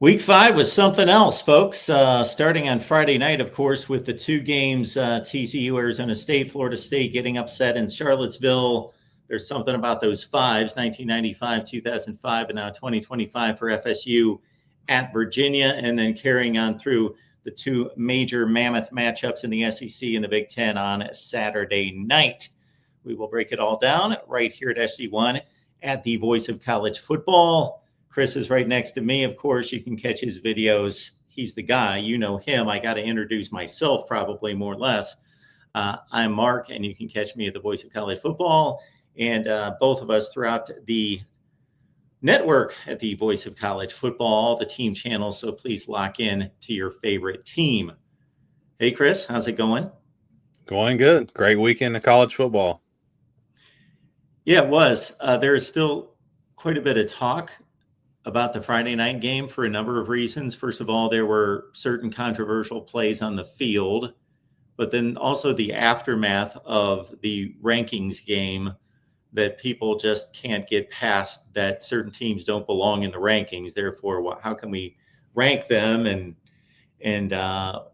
Week 5 was something else, folks. Starting on Friday night, of course, with the two games, TCU, Arizona State, Florida State getting upset in Charlottesville. There's something about those fives, 1995, 2005, and now 2025 for FSU at Virginia, and then carrying on through the two major mammoth matchups in the SEC and the Big Ten on Saturday night. We will break it all down right here at SG1 at the Voice of College Football. Chris is right next to me. Of course, you can catch his videos. He's the guy. You know him. I got to introduce myself probably more or less. I'm Mark, and you can catch me at the Voice of College Football, and both of us throughout the network at the Voice of College Football, all the team channels. So please lock in to your favorite team. Hey, Chris, how's it going? Going good. Great weekend of college football. Yeah, it was. There is still quite a bit of talk about the Friday night game for a number of reasons. First of all, there were certain controversial plays on the field, but then also the aftermath of the rankings game that people just can't get past, that certain teams don't belong in the rankings. Therefore, how can we rank them, and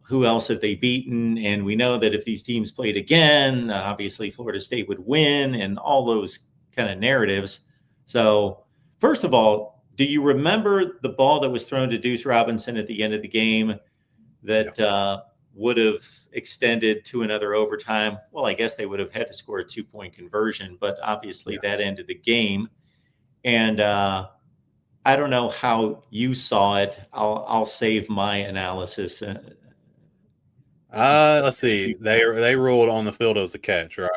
who else have they beaten? And we know that if these teams played again, obviously Florida State would win, and all those kind of narratives. So first of all, do you remember the ball that was thrown to Deuce Robinson at the end of the game that would have extended to another overtime? Well, I guess they would have had to score a 2-point conversion, but obviously that ended the game. And I don't know how you saw it. I'll save my analysis. Let's see. They ruled on the field as a catch, right?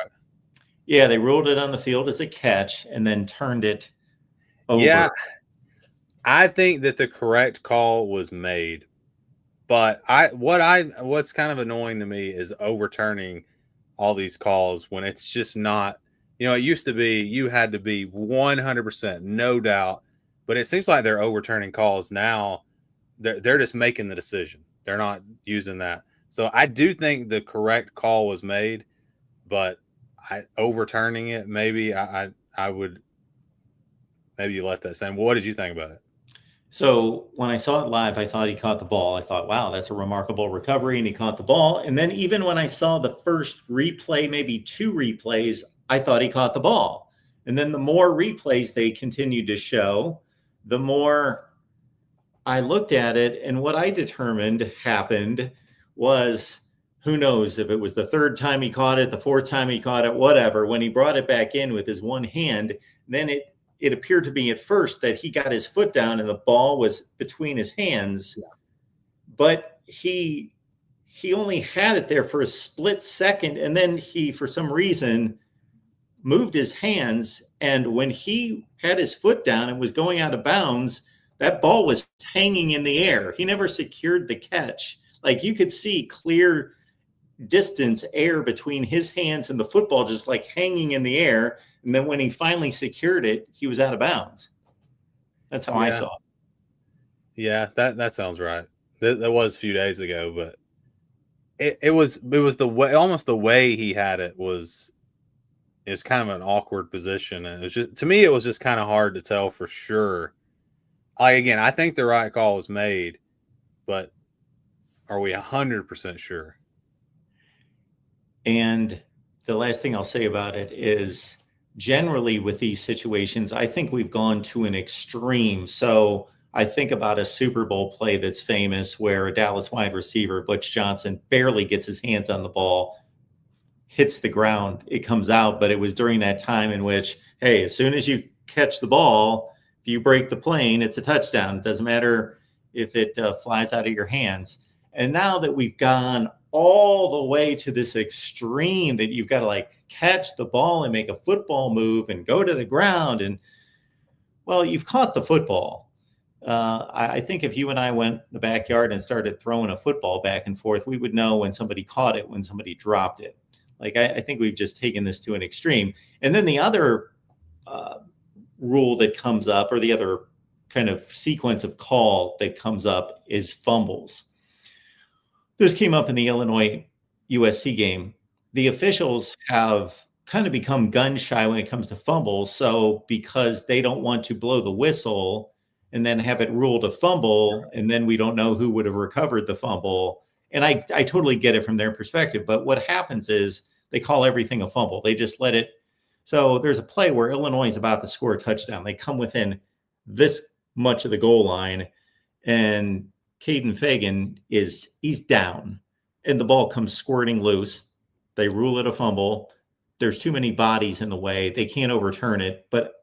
Yeah, they ruled it on the field as a catch and then turned it over. Yeah. I think that the correct call was made, but what's kind of annoying to me is overturning all these calls when it's just not. It used to be you had to be 100%, no doubt, but it seems like they're overturning calls now. They're just making the decision. They're not using that. So I do think the correct call was made, but overturning it, maybe I would maybe let that stand. What did you think about it? So when I saw it live, I thought he caught the ball. I thought, wow, that's a remarkable recovery, and he caught the ball. And then even when I saw the first replay, maybe two replays, I thought he caught the ball. And then the more replays they continued to show, the more I looked at it. And what I determined happened was, who knows if it was the third time he caught it, the fourth time he caught it, whatever. When he brought it back in with his one hand, then it appeared to me at first that he got his foot down and the ball was between his hands, but he only had it there for a split second. And then he, for some reason, moved his hands. And when he had his foot down and was going out of bounds, that ball was hanging in the air. He never secured the catch. Like, you could see clear distance air between his hands and the football, just like hanging in the air. And then when he finally secured it, he was out of bounds. That's how I saw it. Yeah, that sounds right. That was a few days ago, but it was the way, almost the way he had it was kind of an awkward position. And it was just, to me, it was just kind of hard to tell for sure. Again, I think the right call was made, but are we 100% sure? And the last thing I'll say about it is, generally with these situations, I think we've gone to an extreme. So I think about a Super Bowl play that's famous where a Dallas wide receiver, Butch Johnson, barely gets his hands on the ball, hits the ground, it comes out. But it was during that time in which, hey, as soon as you catch the ball, if you break the plane, it's a touchdown. It doesn't matter if it flies out of your hands. And now that we've gone all the way to this extreme that you've got to like catch the ball and make a football move and go to the ground, and well, you've caught the football. I think if you and I went in the backyard and started throwing a football back and forth, we would know when somebody caught it, when somebody dropped it. Like, I think we've just taken this to an extreme. And then the other rule that comes up, or the other kind of sequence of call that comes up, is fumbles. This came up in the Illinois USC game. The officials have kind of become gun shy when it comes to fumbles. So because they don't want to blow the whistle, and then have it ruled a fumble, and then we don't know who would have recovered the fumble. And I totally get it from their perspective. But what happens is they call everything a fumble. They just let it. So there's a play where Illinois is about to score a touchdown. They come within this much of the goal line, and Caden Fagan he's down, and the ball comes squirting loose. They rule it a fumble. There's too many bodies in the way. They can't overturn it. But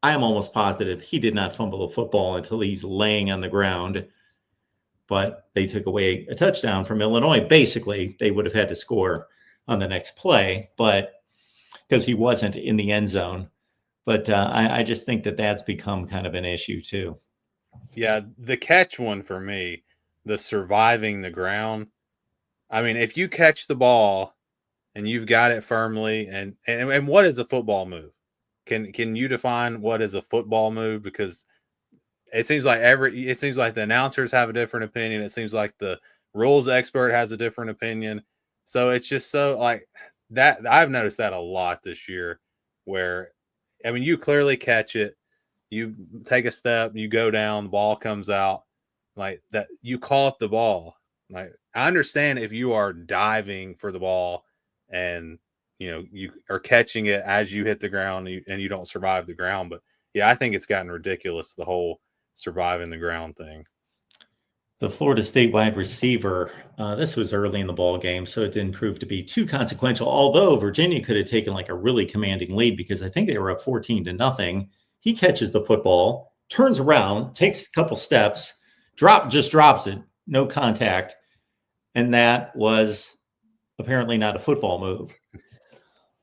I am almost positive he did not fumble the football until he's laying on the ground. But they took away a touchdown from Illinois. Basically, they would have had to score on the next play, but because he wasn't in the end zone. But I just think that's become kind of an issue too. Yeah, the catch one for me, the surviving the ground. I mean, if you catch the ball and you've got it firmly, and what is a football move? Can you define what is a football move? Because it seems like the announcers have a different opinion. It seems like the rules expert has a different opinion. So it's just so like that. I've noticed that a lot this year where, I mean, you clearly catch it, you take a step, you go down, the ball comes out like that. You call it the ball. Like, I understand if you are diving for the ball and you are catching it as you hit the ground and you don't survive the ground. But yeah, I think it's gotten ridiculous, the whole surviving the ground thing. The Florida State wide receiver, this was early in the ball game, so it didn't prove to be too consequential, although Virginia could have taken like a really commanding lead because I think they were up 14-0. He catches the football, turns around, takes a couple steps, just drops it, no contact. And that was apparently not a football move,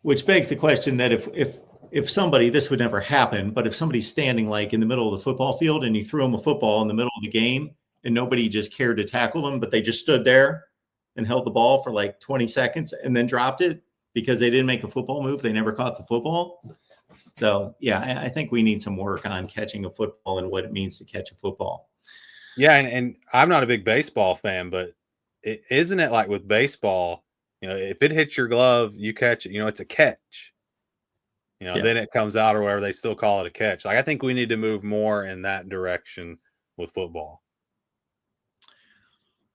which begs the question that if somebody, this would never happen, but if somebody's standing like in the middle of the football field and you threw them a football in the middle of the game and nobody just cared to tackle them, but they just stood there and held the ball for like 20 seconds and then dropped it because they didn't make a football move, they never caught the football. So, yeah, I think we need some work on catching a football and what it means to catch a football. Yeah, and I'm not a big baseball fan, but isn't it like with baseball, if it hits your glove, you catch it, it's a catch. Then it comes out or whatever, they still call it a catch. Like, I think we need to move more in that direction with football.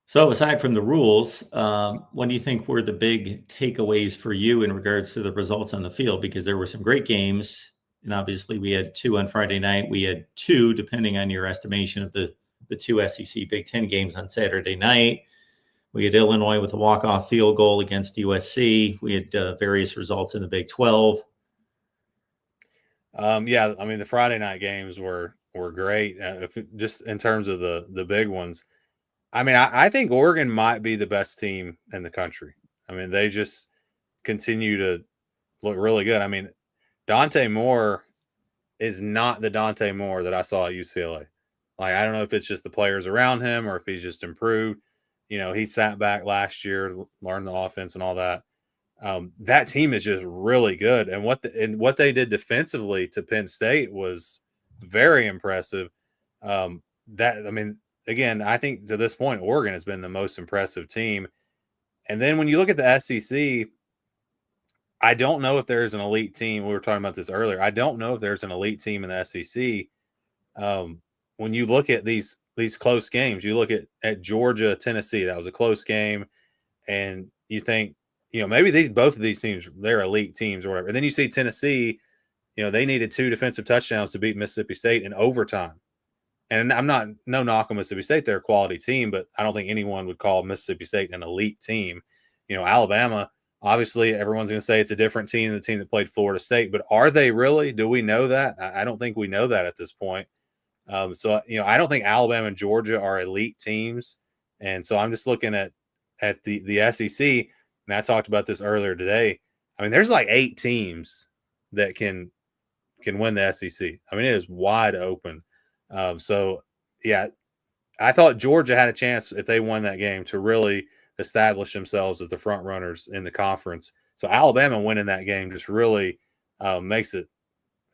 So aside from the rules, what do you think were the big takeaways for you in regards to the results on the field? Because there were some great games, and obviously we had 2 on Friday night. We had 2, depending on your estimation, of the 2 SEC Big Ten games on Saturday night. We had Illinois with a walk-off field goal against USC. We had various results in the Big 12. Yeah, I mean, the Friday night games were great. Just in terms of the big ones. I mean, I think Oregon might be the best team in the country. I mean, they just continue to look really good. I mean, Dante Moore is not the Dante Moore that I saw at UCLA. Like, I don't know if it's just the players around him or if he's just improved. He sat back last year, learned the offense and all that. That team is just really good. And what they did defensively to Penn State was very impressive. Again, I think to this point, Oregon has been the most impressive team. And then when you look at the SEC, I don't know if there's an elite team. We were talking about this earlier. I don't know if there's an elite team in the SEC. When you look at these close games, you look at Georgia, Tennessee, that was a close game. And you think, maybe both of these teams, they're elite teams or whatever. And then you see Tennessee, they needed 2 defensive touchdowns to beat Mississippi State in overtime. And I'm no knock on Mississippi State. They're a quality team, but I don't think anyone would call Mississippi State an elite team. Alabama, obviously everyone's going to say it's a different team than the team that played Florida State, but are they really? Do we know that? I don't think we know that at this point. So I don't think Alabama and Georgia are elite teams. And so I'm just looking at the SEC, and I talked about this earlier today. I mean, there's like 8 teams that can win the SEC. I mean, it is wide open. So, yeah, I thought Georgia had a chance if they won that game to really establish themselves as the front runners in the conference. So Alabama winning that game just really makes it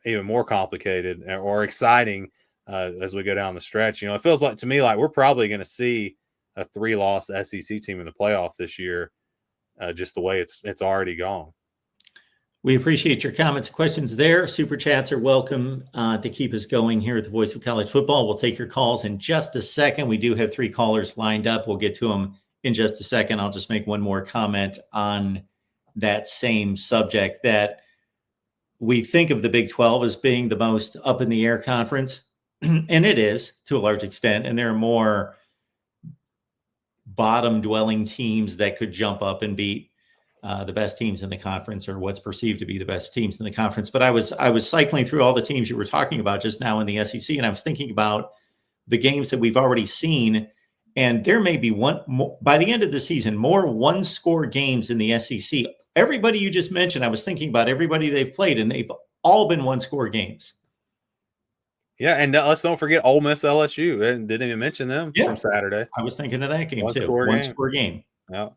even more complicated or exciting as we go down the stretch. It feels like to me like we're probably going to see a 3-loss SEC team in the playoff this year, just the way it's already gone. We appreciate your comments and questions there. Super chats are welcome to keep us going here at the Voice of College Football. We'll take your calls in just a second. We do have 3 callers lined up. We'll get to them in just a second. I'll just make one more comment on that same subject, that we think of the Big 12 as being the most up in the air conference, and it is to a large extent. And there are more bottom dwelling teams that could jump up and beat the best teams in the conference, or what's perceived to be the best teams in the conference. But I was cycling through all the teams you were talking about just now in the SEC, and I was thinking about the games that we've already seen, and there may be one more, by the end of the season, more one-score games in the SEC. Everybody you just mentioned, I was thinking about everybody they've played, and they've all been one-score games. Yeah, and let's don't forget Ole Miss LSU. And didn't even mention them from Saturday. I was thinking of that game too. One Score game. Yeah.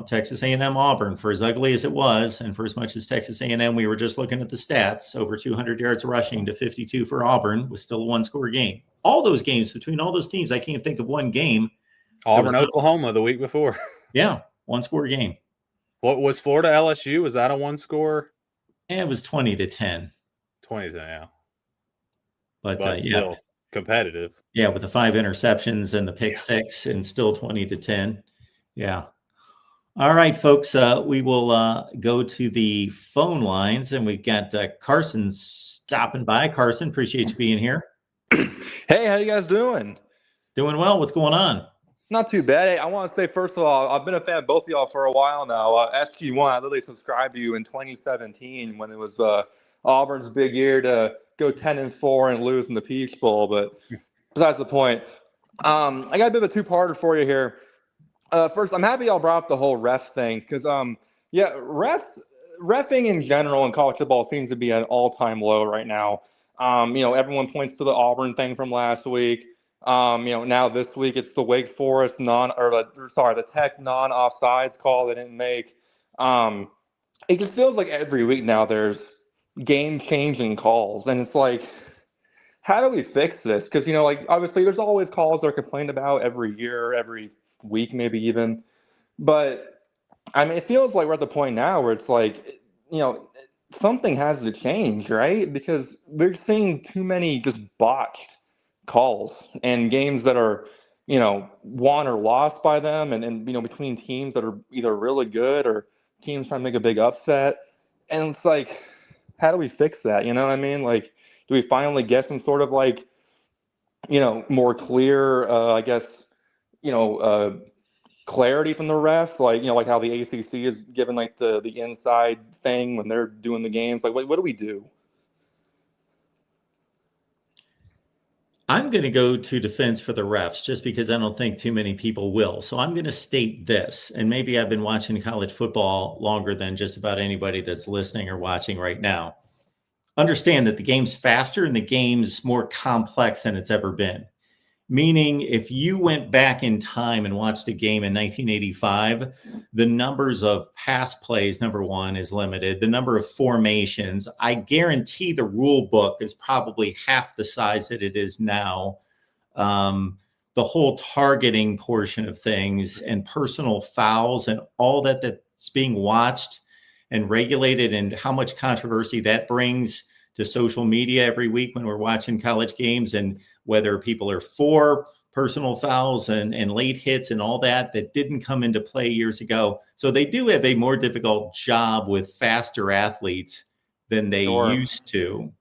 Texas A&M Auburn, for as ugly as it was, and for as much as Texas A&M, we were just looking at the stats, over 200 yards rushing to 52 for Auburn, was still a one-score game. All those games between all those teams, I can't think of one game. Auburn, Oklahoma the week before. Yeah, one-score game. What was Florida LSU? Was that a one-score? Yeah, it was 20-10. 20-10, yeah. But still competitive. Yeah, with the 5 interceptions and the pick 6, and still 20-10. Yeah. All right, folks, we will go to the phone lines, and we've got Carson stopping by. Carson, appreciate you being here. Hey, how you guys doing? Doing well. What's going on? Not too bad. Hey, I want to say, first of all, I've been a fan of both of y'all for a while now. SG1, I literally subscribed to you in 2017 when it was Auburn's big year to go 10-4 and lose in the Peach Bowl. But besides the point, I got a bit of a two-parter for you here. First, I'm happy y'all brought up the whole ref thing because, reffing in general in college football seems to be at an all-time low right now. Everyone points to the Auburn thing from last week. Now this week it's the Wake Forest the Tech non-offsides call they didn't make. It just feels like every week now there's game-changing calls, and it's like, how do we fix this? Because obviously there's always calls they're complained about every year, every week, maybe even. But I mean, it feels like we're at the point now where it's like, something has to change, right? Because we're seeing too many just botched calls and games that are, won or lost by them, and between teams that are either really good or teams trying to make a big upset. And it's like, how do we fix that? You know what I mean? Like, do we finally get some sort of more clear, clarity from the refs, like how the ACC is given the inside thing when they're doing the games? Like, what do we do? I'm going to go to defense for the refs just because I don't think too many people will. So I'm going to state this, and maybe I've been watching college football longer than just about anybody that's listening or watching right now. Understand that the game's faster and the game's more complex than it's ever been. Meaning, if you went back in time and watched a game in 1985, the numbers of pass plays, number one, is limited. The number of formations, I guarantee the rule book is probably half the size that it is now. The whole targeting portion of things and personal fouls and all that's being watched and regulated, and how much controversy that brings to social media every week when we're watching college games, and whether people are for personal fouls and late hits and all that didn't come into play years ago. So they do have a more difficult job with faster athletes than they used to.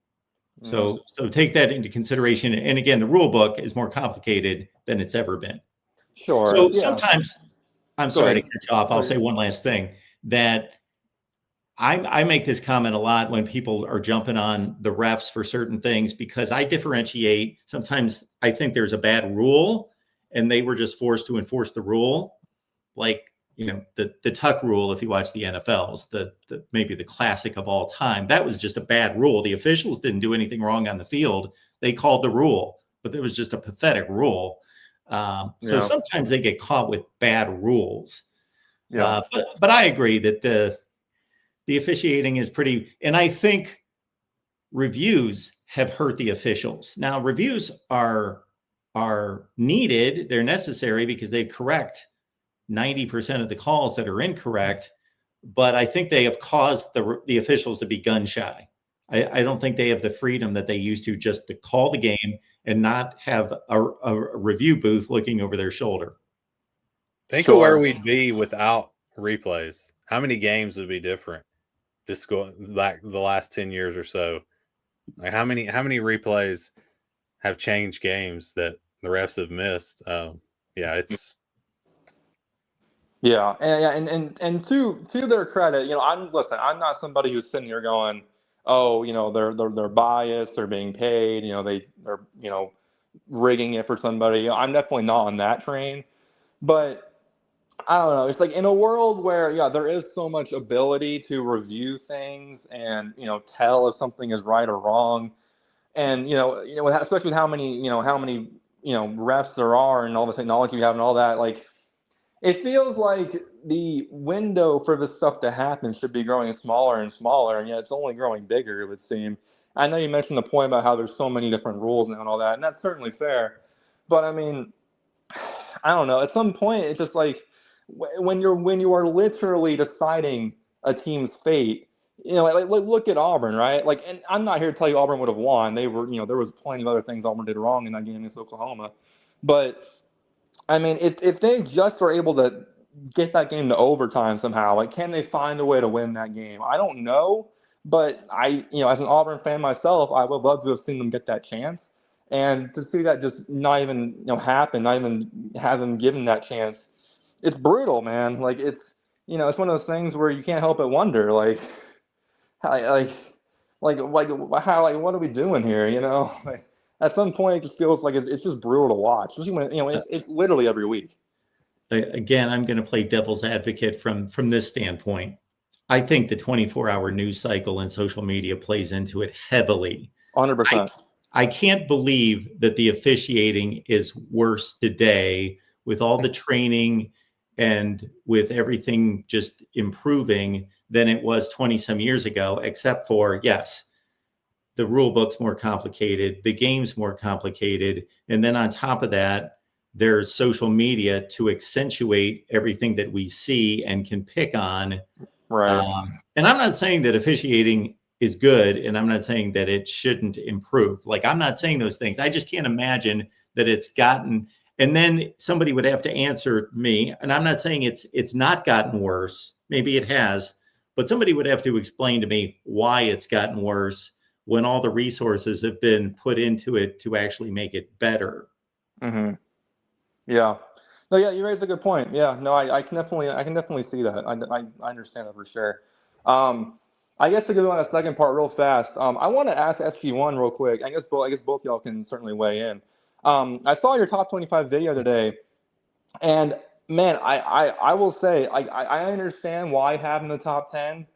So take that into consideration. And again, the rule book is more complicated than it's ever been. Sure. So sometimes, I'm sorry to cut you off. I'll say one last thing, that I make this comment a lot when people are jumping on the refs for certain things, because I differentiate. Sometimes I think there's a bad rule and they were just forced to enforce the rule. Like, the tuck rule, if you watch the NFLs, the maybe the classic of all time, that was just a bad rule. The officials didn't do anything wrong on the field. They called the rule, but it was just a pathetic rule. So sometimes they get caught with bad rules. Yeah. But I agree that the officiating is pretty, and I think reviews have hurt the officials. Now, reviews are needed. They're necessary because they correct 90% of the calls that are incorrect. but I think they have caused the officials to be gun shy. I don't think they have the freedom that they used to just to call the game and not have a review booth looking over their shoulder. Think of where Sure. we'd be without replays. How many games would be different? Just going back the last 10 years or so. Like how many replays have changed games that the refs have missed? Yeah, it's Yeah, and to their credit, I'm not somebody who's sitting here going, oh, they're biased, they're being paid, they're rigging it for somebody. I'm definitely not on that train, but I don't know. It's like in a world where, yeah, there is so much ability to review things and tell if something is right or wrong, and especially with how many refs there are and all the technology we have and all that, like it feels like the window for this stuff to happen should be growing smaller and smaller, and yet it's only growing bigger, it would seem. I know you mentioned the point about how there's so many different rules now and all that, and that's certainly fair. But I mean, I don't know. At some point, it's just like when you are literally deciding a team's fate. Like look at Auburn, right? Like, and I'm not here to tell you Auburn would have won. They were, there was plenty of other things Auburn did wrong in that game against Oklahoma, but I mean, if they just are able to get that game to overtime somehow, like can they find a way to win that game? I don't know, but as an Auburn fan myself, I would love to have seen them get that chance, and to see that just not even happen, not even have them given that chance. It's brutal, man. Like it's one of those things where you can't help but wonder, like, how, how, like, what are we doing here? Like, at some point, it just feels like it's just brutal to watch, especially when it's literally every week. Again, I'm going to play devil's advocate from this standpoint. I think the 24-hour news cycle and social media plays into it heavily. 100%. I can't believe that the officiating is worse today with all the training and with everything just improving than it was 20 some years ago, except for, yes, the rule book's more complicated, the game's more complicated. And then on top of that, there's social media to accentuate everything that we see and can pick on. Right. And I'm not saying that officiating is good, and I'm not saying that it shouldn't improve. Like, I'm not saying those things. I just can't imagine that it's gotten, and then somebody would have to answer me, and I'm not saying it's not gotten worse. Maybe it has, but somebody would have to explain to me why it's gotten worse when all the resources have been put into it to actually make it better. Mm-hmm. Yeah. No, yeah, you raised a good point. Yeah, no, I can definitely see that. I understand that for sure. I guess to go on the second part real fast, I want to ask SG1 real quick. I guess both y'all can certainly weigh in. I saw your top 25 video today, and man, I will say I understand why having the top 10,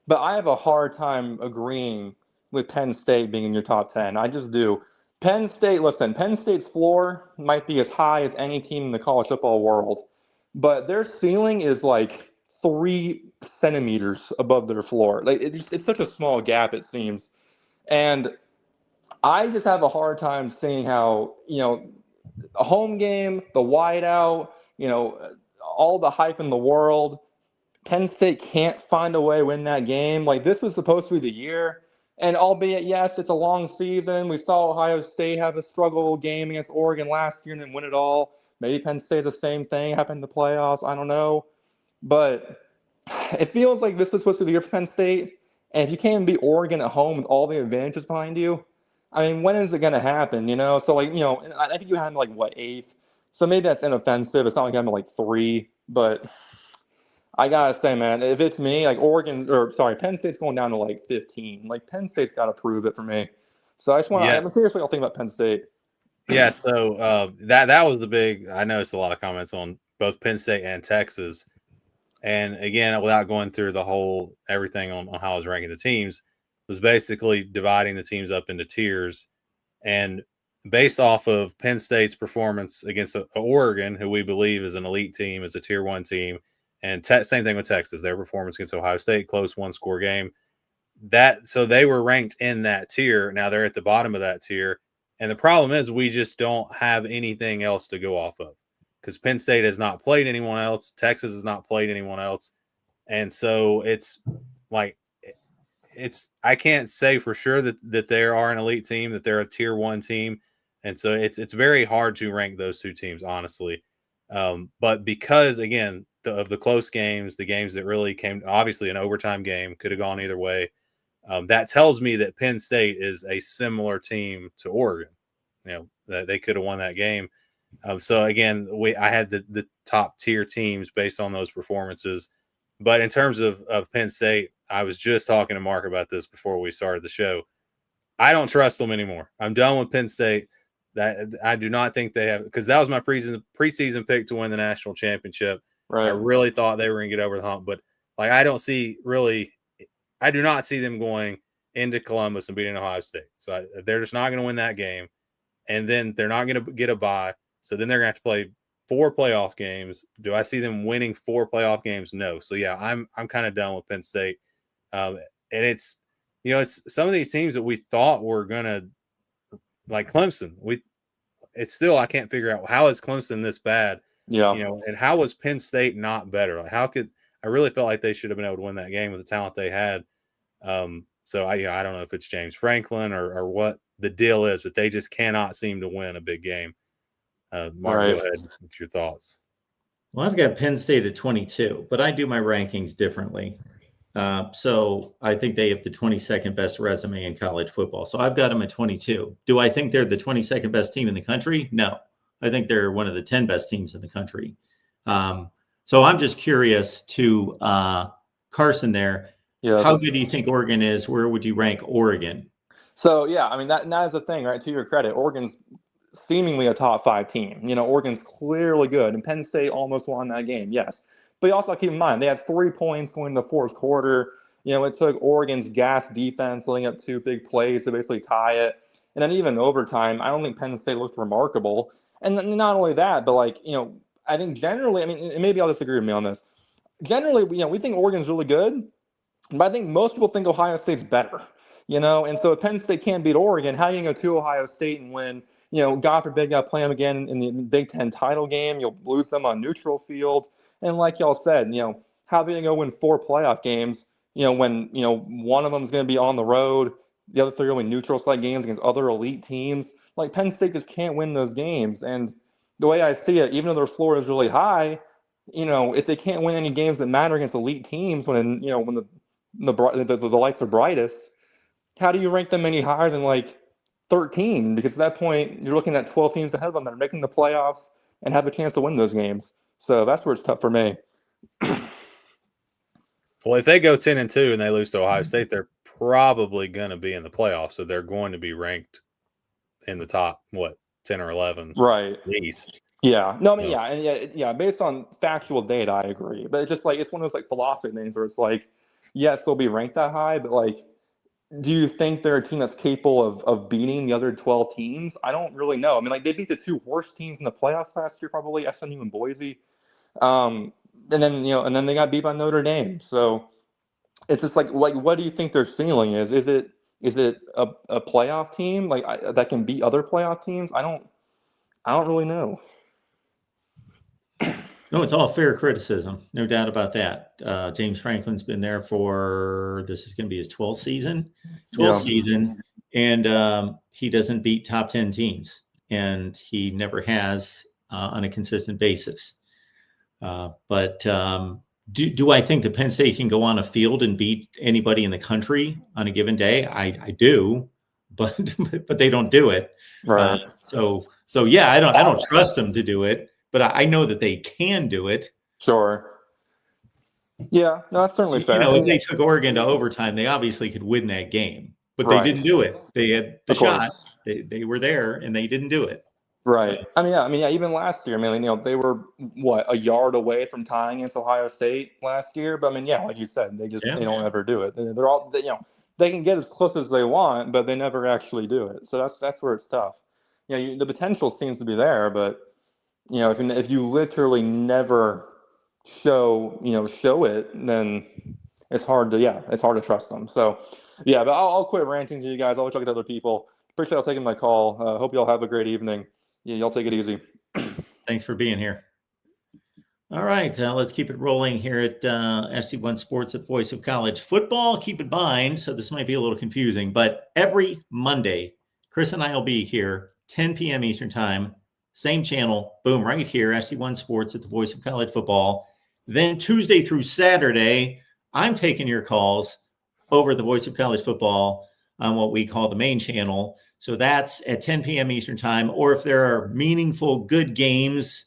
but I have a hard time agreeing with Penn State being in your top 10. I just do. Penn State's floor might be as high as any team in the college football world, but their ceiling is like 3 centimeters above their floor. Like it's such a small gap, it seems. And I just have a hard time seeing how, a home game, the whiteout, all the hype in the world, Penn State can't find a way to win that game. Like, this was supposed to be the year. And albeit, yes, it's a long season. We saw Ohio State have a struggle game against Oregon last year and then win it all. Maybe Penn State's the same thing, happened in the playoffs. I don't know. But it feels like this was supposed to be the year for Penn State. And if you can't beat Oregon at home with all the advantages behind you, I mean, when is it going to happen, So, like, I think you had him, like, what, 8th? So maybe that's inoffensive. It's not like I'm like 3, but I gotta say, man, if it's me, like Penn State's going down to like 15. Like, Penn State's got to prove it for me. So yeah. I'm curious what y'all think about Penn State. Yeah, so that was the big. I noticed a lot of comments on both Penn State and Texas, and again, without going through the whole everything on how I was ranking the teams, was basically dividing the teams up into tiers, and based off of Penn State's performance against Oregon, who we believe is an elite team, is a tier 1 team, and same thing with Texas, their performance against Ohio State, close 1-score game. So they were ranked in that tier. Now they're at the bottom of that tier. And the problem is we just don't have anything else to go off of because Penn State has not played anyone else. Texas has not played anyone else. And so it's like I can't say for sure that they are an elite team, that they're a tier 1 team. And so it's very hard to rank those two teams, honestly. But because again, of the close games, the games that really came, obviously an overtime game could have gone either way. That tells me that Penn State is a similar team to Oregon. That they could have won that game. So again, I had the top tier teams based on those performances. But in terms of Penn State, I was just talking to Mark about this before we started the show. I don't trust them anymore. I'm done with Penn State. That I do not think they have, because that was my preseason pick to win the national championship. Right. I really thought they were going to get over the hump, but like I do not see them going into Columbus and beating Ohio State. So they're just not going to win that game, and then they're not going to get a bye. So then they're going to have to play 4 playoff games. Do I see them winning 4 playoff games? No. So yeah, I'm kind of done with Penn State. And it's some of these teams that we thought were going to, like Clemson. It's still, I can't figure out, how is Clemson this bad? Yeah. And how was Penn State not better? Like I really felt like they should have been able to win that game with the talent they had. So I don't know if it's James Franklin or what the deal is, but they just cannot seem to win a big game. Mark, Right. go ahead with your thoughts. Well, I've got Penn State at 22, but I do my rankings differently. So I think they have the 22nd best resume in college football. So I've got them at 22. Do I think they're the 22nd best team in the country? No. I think they're one of the 10 best teams in the country. So I'm just curious to Carson there. Yeah. How good do you think Oregon is? Where would you rank Oregon? So, yeah, I mean, that is the thing, right? To your credit, Oregon's seemingly a top 5 team. Oregon's clearly good, and Penn State almost won that game, yes. But you also have to keep in mind, they had 3 points going into the fourth quarter. It took Oregon's gas defense letting up 2 big plays to basically tie it. And then even overtime, I don't think Penn State looked remarkable. And not only that, but I think generally, I mean, and maybe I'll disagree with me on this. Generally, we think Oregon's really good, but I think most people think Ohio State's better. And so if Penn State can't beat Oregon, how are you going to go to Ohio State and win? God forbid, you got to play them again in the Big Ten title game. You'll lose them on neutral field. And like y'all said, how are they going to go win 4 playoff games, when, one of them is going to be on the road, the other 3 are going to win neutral site games against other elite teams. Like, Penn State just can't win those games. And the way I see it, even though their floor is really high, if they can't win any games that matter against elite teams when the lights are brightest, how do you rank them any higher than 13? Because at that point, you're looking at 12 teams ahead of them that are making the playoffs and have a chance to win those games. So that's where it's tough for me. Well, if they go 10-2 and they lose to Ohio State, they're probably going to be in the playoffs. So they're going to be ranked in the top, 10 or 11, right? At least. Yeah. No, I mean, yeah, and yeah. Based on factual data, I agree. But it's just it's one of those philosophy things where it's yes, they'll be ranked that high, but do you think they're a team that's capable of beating the other 12 teams? I don't really know. I mean, they beat the 2 worst teams in the playoffs last year, probably SMU and Boise. And then they got beat by Notre Dame. So it's just what do you think their ceiling is? Is it a playoff team that can beat other playoff teams? I don't really know. No, it's all fair criticism. No doubt about that. James Franklin's been there this is going to be his 12th season. And he doesn't beat top 10 teams. And he never has on a consistent basis. But do I think that Penn State can go on a field and beat anybody in the country on a given day? I do, but they don't do it. Right. So yeah, I don't trust them to do it. But I know that they can do it. Sure. Yeah, no, that's certainly fair. If they took Oregon to overtime, they obviously could win that game. But they didn't do it. They had the shot. They were there, and they didn't do it. Right. So, I mean, even last year, they were a yard away from tying against Ohio State last year. But like you said, they don't ever do it. They're all they can get as close as they want, but they never actually do it. So that's where it's tough. The potential seems to be there, but if you literally never show it, then it's hard to trust them. So yeah, but I'll quit ranting to you guys. I'll talk to other people. Appreciate y'all taking my call. Hope y'all have a great evening. Yeah, y'all take it easy. Thanks for being here. All right, let's keep it rolling here at SG1 Sports at Voice of College Football. Keep in mind, so this might be a little confusing, but every Monday, Chris and I will be here, 10 p.m. Eastern Time, same channel, boom, right here, SG1 Sports at the Voice of College Football. Then Tuesday through Saturday, I'm taking your calls over at the Voice of College Football on what we call the main channel. So that's at 10 p.m. Eastern Time, or if there are meaningful, good games,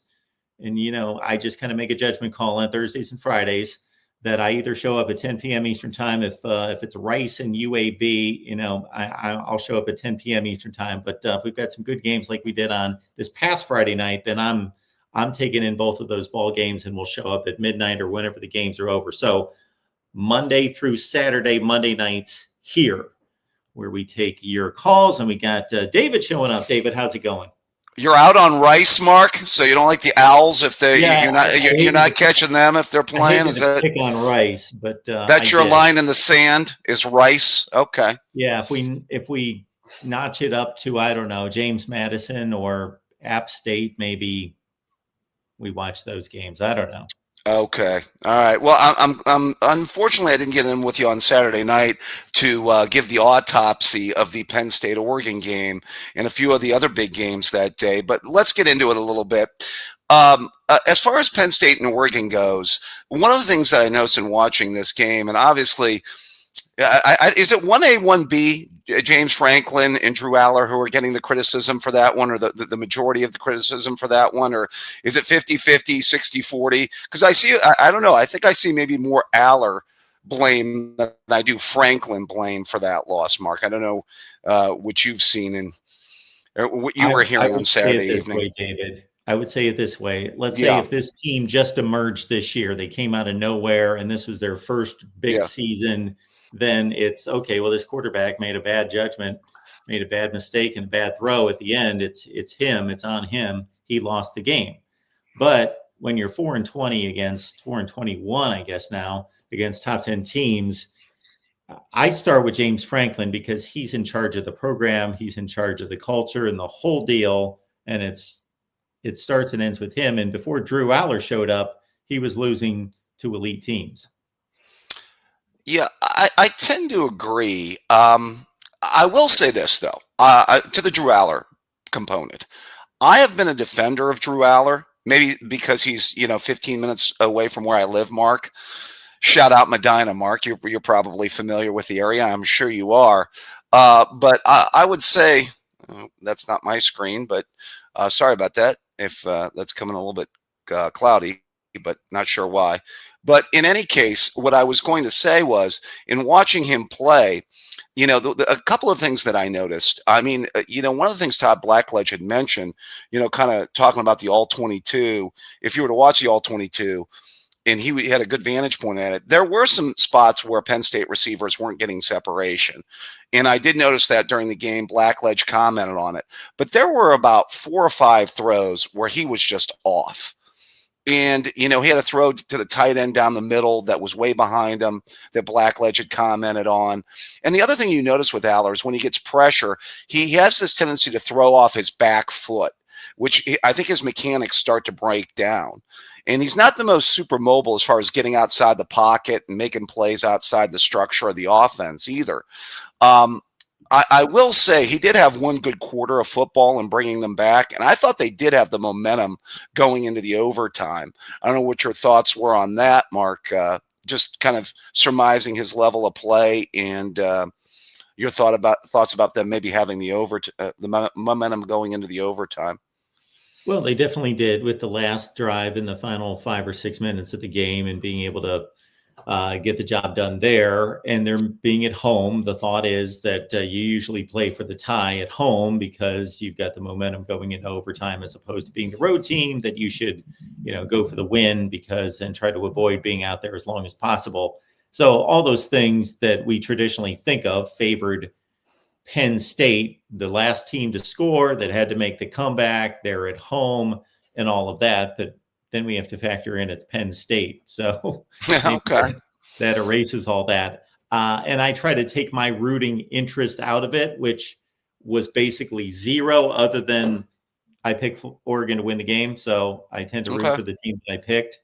and, I just kind of make a judgment call on Thursdays and Fridays that I either show up at 10 p.m. Eastern Time. If it's Rice and UAB, I'll show up at 10 p.m. Eastern Time. But if we've got some good games like we did on this past Friday night, then I'm taking in both of those ball games, and we'll show up at midnight or whenever the games are over. So Monday through Saturday, Monday nights here, where we take your calls, and we got David showing up. David, how's it going? You're out on Rice, Mark. So you don't like the Owls if you're not catching them if they're playing. Is that pick on Rice? But that's your line in the sand is Rice. Okay. Yeah, if we notch it up to, I don't know, James Madison or App State, maybe we watch those games. I don't know. Okay. All right. Well, I'm unfortunately I didn't get in with you on Saturday night to give the autopsy of the Penn State Oregon game and a few of the other big games that day. But let's get into it a little bit. As far as Penn State and Oregon goes, one of the things that I noticed in watching this game, and obviously, is it 1A, 1B, James Franklin and Drew Aller who are getting the criticism for that one, or the majority of the criticism for that one? Or is it 50-50, 60-40? Because I don't know. I think I see maybe more Aller blame than I do Franklin blame for that loss, Mark. I don't know what you've seen and what you were hearing on Saturday evening. David, I would say it this way. Let's say if this team just emerged this year, they came out of nowhere, and this was their first big season, then it's okay. Well, this quarterback made a bad judgment, made a bad mistake and a bad throw at the end. It's him. It's on him. He lost the game. But when you're 4-20 against 4-21, I guess now against top 10 teams, I start with James Franklin because he's in charge of the program. He's in charge of the culture and the whole deal. And it starts and ends with him. And before Drew Aller showed up, he was losing to elite teams. Yeah, I tend to agree. I will say this, though, to the Drew Aller component. I have been a defender of Drew Aller, maybe because he's, 15 minutes away from where I live, Mark. Shout out Medina, Mark. You're probably familiar with the area. I'm sure you are. But I would say, that's not my screen, but sorry about that if that's coming a little bit cloudy, but not sure why. But in any case, what I was going to say was, in watching him play, a couple of ththings that I noticed. I mean, one of the things Todd Blackledge had mentioned, kind of talking about the All-22, if you were to watch the All-22, and he had a good vantage point at it, there were some spots where Penn State receivers weren't getting separation. And I did notice that during the game. Blackledge commented on it. But there were about 4 or 5 throws where he was just off. And, he had a throw to the tight end down the middle that was way behind him that Blackledge had commented on. And the other thing you notice with Aller is when he gets pressure, he has this tendency to throw off his back foot, which I think his mechanics start to break down. And he's not the most super mobile as far as getting outside the pocket and making plays outside the structure of the offense either. I will say he did have one good quarter of football and bringing them back, and I thought they did have the momentum going into the overtime. I don't know what your thoughts were on that, Mark, just kind of surmising his level of play and your thoughts about them maybe having the momentum going into the overtime. Well, they definitely did with the last drive in the final 5 or 6 minutes of the game and being able to get the job done there. And they're being at home. The thought is that you usually play for the tie at home because you've got the momentum going into overtime, as opposed to being the road team that you should, go for the win and try to avoid being out there as long as possible. So all those things that we traditionally think of favored Penn State, the last team to score that had to make the comeback. They're at home and all of that. But then we have to factor in it's Penn State. So okay, that erases all that. And I try to take my rooting interest out of it, which was basically zero, other than I picked Oregon to win the game. So I tend to root for the team that I picked.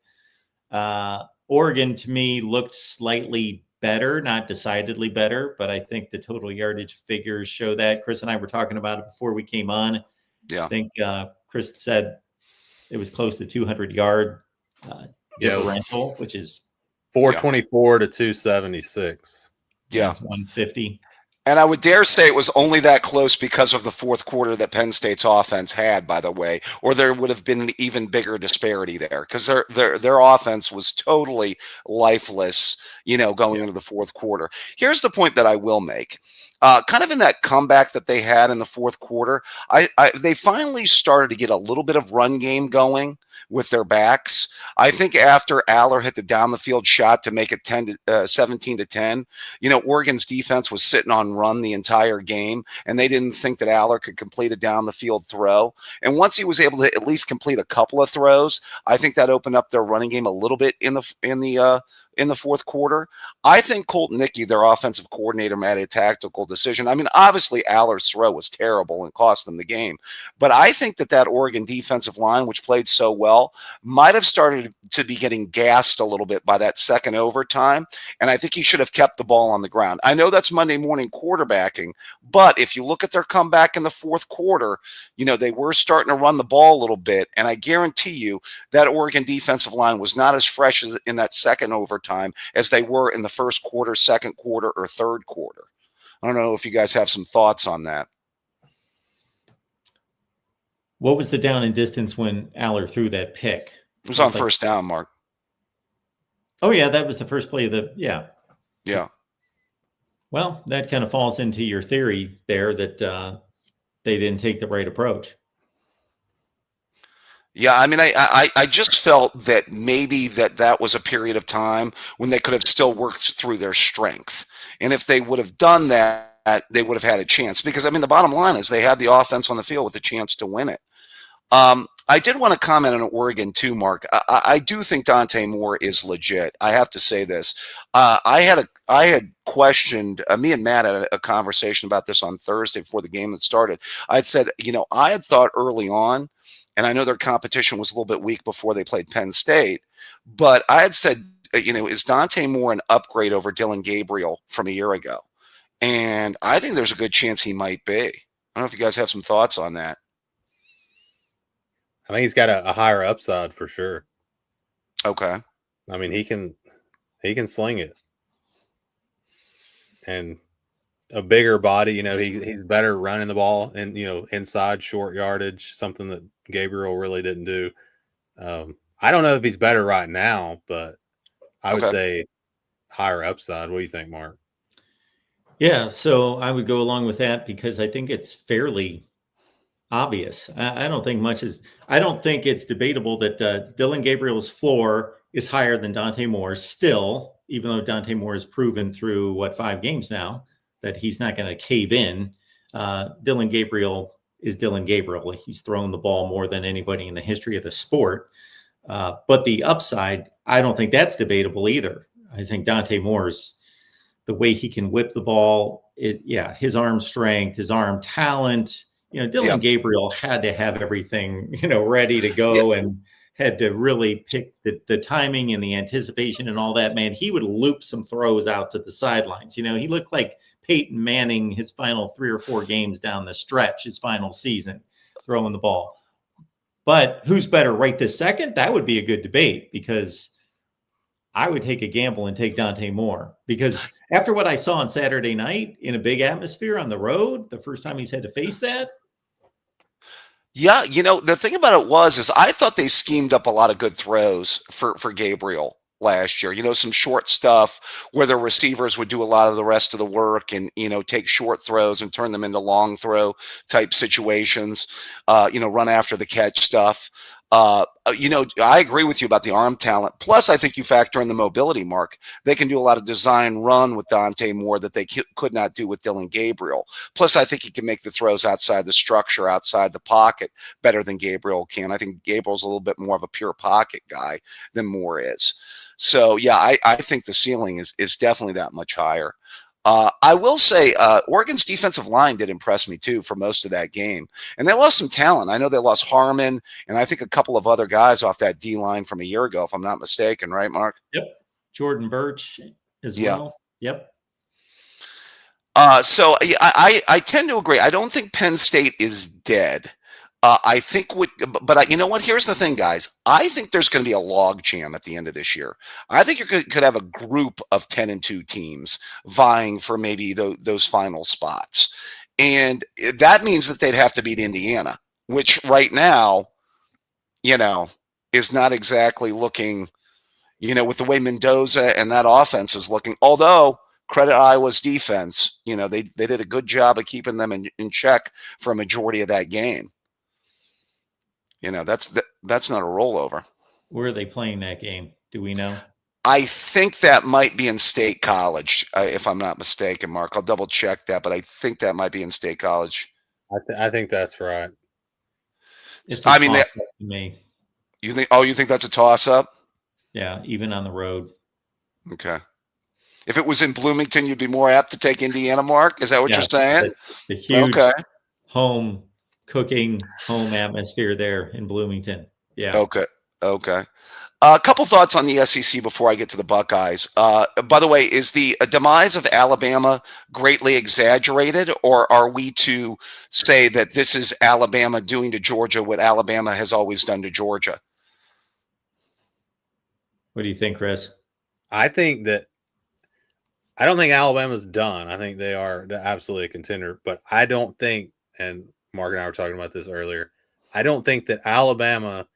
Oregon, to me, looked slightly better, not decidedly better, but I think the total yardage figures show that. Chris and I were talking about it before we came on. Yeah. I think Chris said it was close to 200-yard differential, which is 424 to 276. Yeah. 150. And I would dare say it was only that close because of the fourth quarter that Penn State's offense had, by the way, or there would have been an even bigger disparity there because their offense was totally lifeless, going into the fourth quarter. Here's the point that I will make. Kind of in that comeback that they had in the fourth quarter, they finally started to get a little bit of run game going with their backs. I think after Aller hit the down the field shot to make it 17 to 10, Oregon's defense was sitting on run the entire game, and they didn't think that Aller could complete a down the field throw. And once he was able to at least complete a couple of throws, I think that opened up their running game a little bit in the fourth quarter. I think Colt Nickey, their offensive coordinator, made a tactical decision. I mean, obviously Aller's throw was terrible and cost them the game, but I think that Oregon defensive line, which played so well, might have started to be getting gassed a little bit by that second overtime, and I think he should have kept the ball on the ground. I know that's Monday morning quarterbacking, but if you look at their comeback in the fourth quarter, they were starting to run the ball a little bit, and I guarantee you that Oregon defensive line was not as fresh as in that second overtime as they were in the first quarter, second quarter, or third quarter. I don't know if you guys have some thoughts on that. What was the down and distance when Aller threw that pick? It was on first down, Mark. Oh, yeah, that was the first play of the – yeah. Yeah. Well, that kind of falls into your theory there that they didn't take the right approach. Yeah, I mean, I just felt that maybe that was a period of time when they could have still worked through their strength. And if they would have done that, they would have had a chance. Because, I mean, the bottom line is they had the offense on the field with a chance to win it. I did want to comment on Oregon too, Mark. I do think Dante Moore is legit. I have to say this. I had questioned, me and Matt had a conversation about this on Thursday before the game that started. I said, I had thought early on, and I know their competition was a little bit weak before they played Penn State, but I had said, is Dante Moore an upgrade over Dylan Gabriel from a year ago? And I think there's a good chance he might be. I don't know if you guys have some thoughts on that. I think he's got a higher upside for sure. Okay. I mean, he can sling it, and a bigger body. He's better running the ball and inside short yardage, something that Gabriel really didn't do. I don't know if he's better right now, but I would say higher upside. What do you think, Mark? Yeah, so I would go along with that because I think it's fairly obvious. I don't think it's debatable that Dylan Gabriel's floor is higher than Dante Moore's still, even though Dante Moore has proven through 5 games now that he's not going to cave in. Dylan Gabriel is Dylan Gabriel. He's thrown the ball more than anybody in the history of the sport. But the upside, I don't think that's debatable either. I think Dante Moore's the way he can whip the ball, his arm strength, his arm talent. Dylan Gabriel had to have everything, ready to go and had to really pick the timing and the anticipation and all that, man. He would loop some throws out to the sidelines. He looked like Peyton Manning his final 3 or 4 games down the stretch, his final season, throwing the ball. But who's better right this second? That would be a good debate because I would take a gamble and take Dante Moore because after what I saw on Saturday night in a big atmosphere on the road, the first time he's had to face that. Yeah, the thing about it is I thought they schemed up a lot of good throws for Gabriel last year. Some short stuff where the receivers would do a lot of the rest of the work and, take short throws and turn them into long throw type situations, run after the catch stuff. I agree with you about the arm talent. Plus, I think you factor in the mobility, Mark. They can do a lot of design run with Dante Moore that they could not do with Dylan Gabriel. Plus, I think he can make the throws outside the structure, outside the pocket better than Gabriel can. I think Gabriel's a little bit more of a pure pocket guy than Moore is. So, yeah, I think the ceiling is definitely that much higher. I will say Oregon's defensive line did impress me too for most of that game, and they lost some talent. I know they lost Harmon, and I think a couple of other guys off that D line from a year ago, if I'm not mistaken. Right, Mark? Yep. Jordan Birch as Yeah. well. Yep. So yeah, I tend to agree. I don't think Penn State is dead. I think you know what? Here's the thing, guys. I think there's going to be a log jam at the end of this year. I think you could have a group of 10-2 teams vying for maybe those final spots, and that means that they'd have to beat Indiana, which right now, is not exactly looking, with the way Mendoza and that offense is looking. Although credit Iowa's defense, they did a good job of keeping them in check for a majority of that game. That's not a rollover. Where are they playing that game? Do we know? I think that might be in State College, if I'm not mistaken, Mark. I'll double check that, but I think that might be in State College. I think that's right. It's a toss-up to me. You think that's a toss-up? Yeah, even on the road. Okay. If it was in Bloomington, you'd be more apt to take Indiana, Mark? Is that what you're saying? The huge home atmosphere there in Bloomington. Yeah. Okay. A couple thoughts on the SEC before I get to the Buckeyes. By the way, is the demise of Alabama greatly exaggerated, or are we to say that this is Alabama doing to Georgia what Alabama has always done to Georgia? What do you think, Chris? I don't think Alabama's done. I think they are absolutely a contender, but I don't think, and Mark and I were talking about this earlier, I don't think that Alabama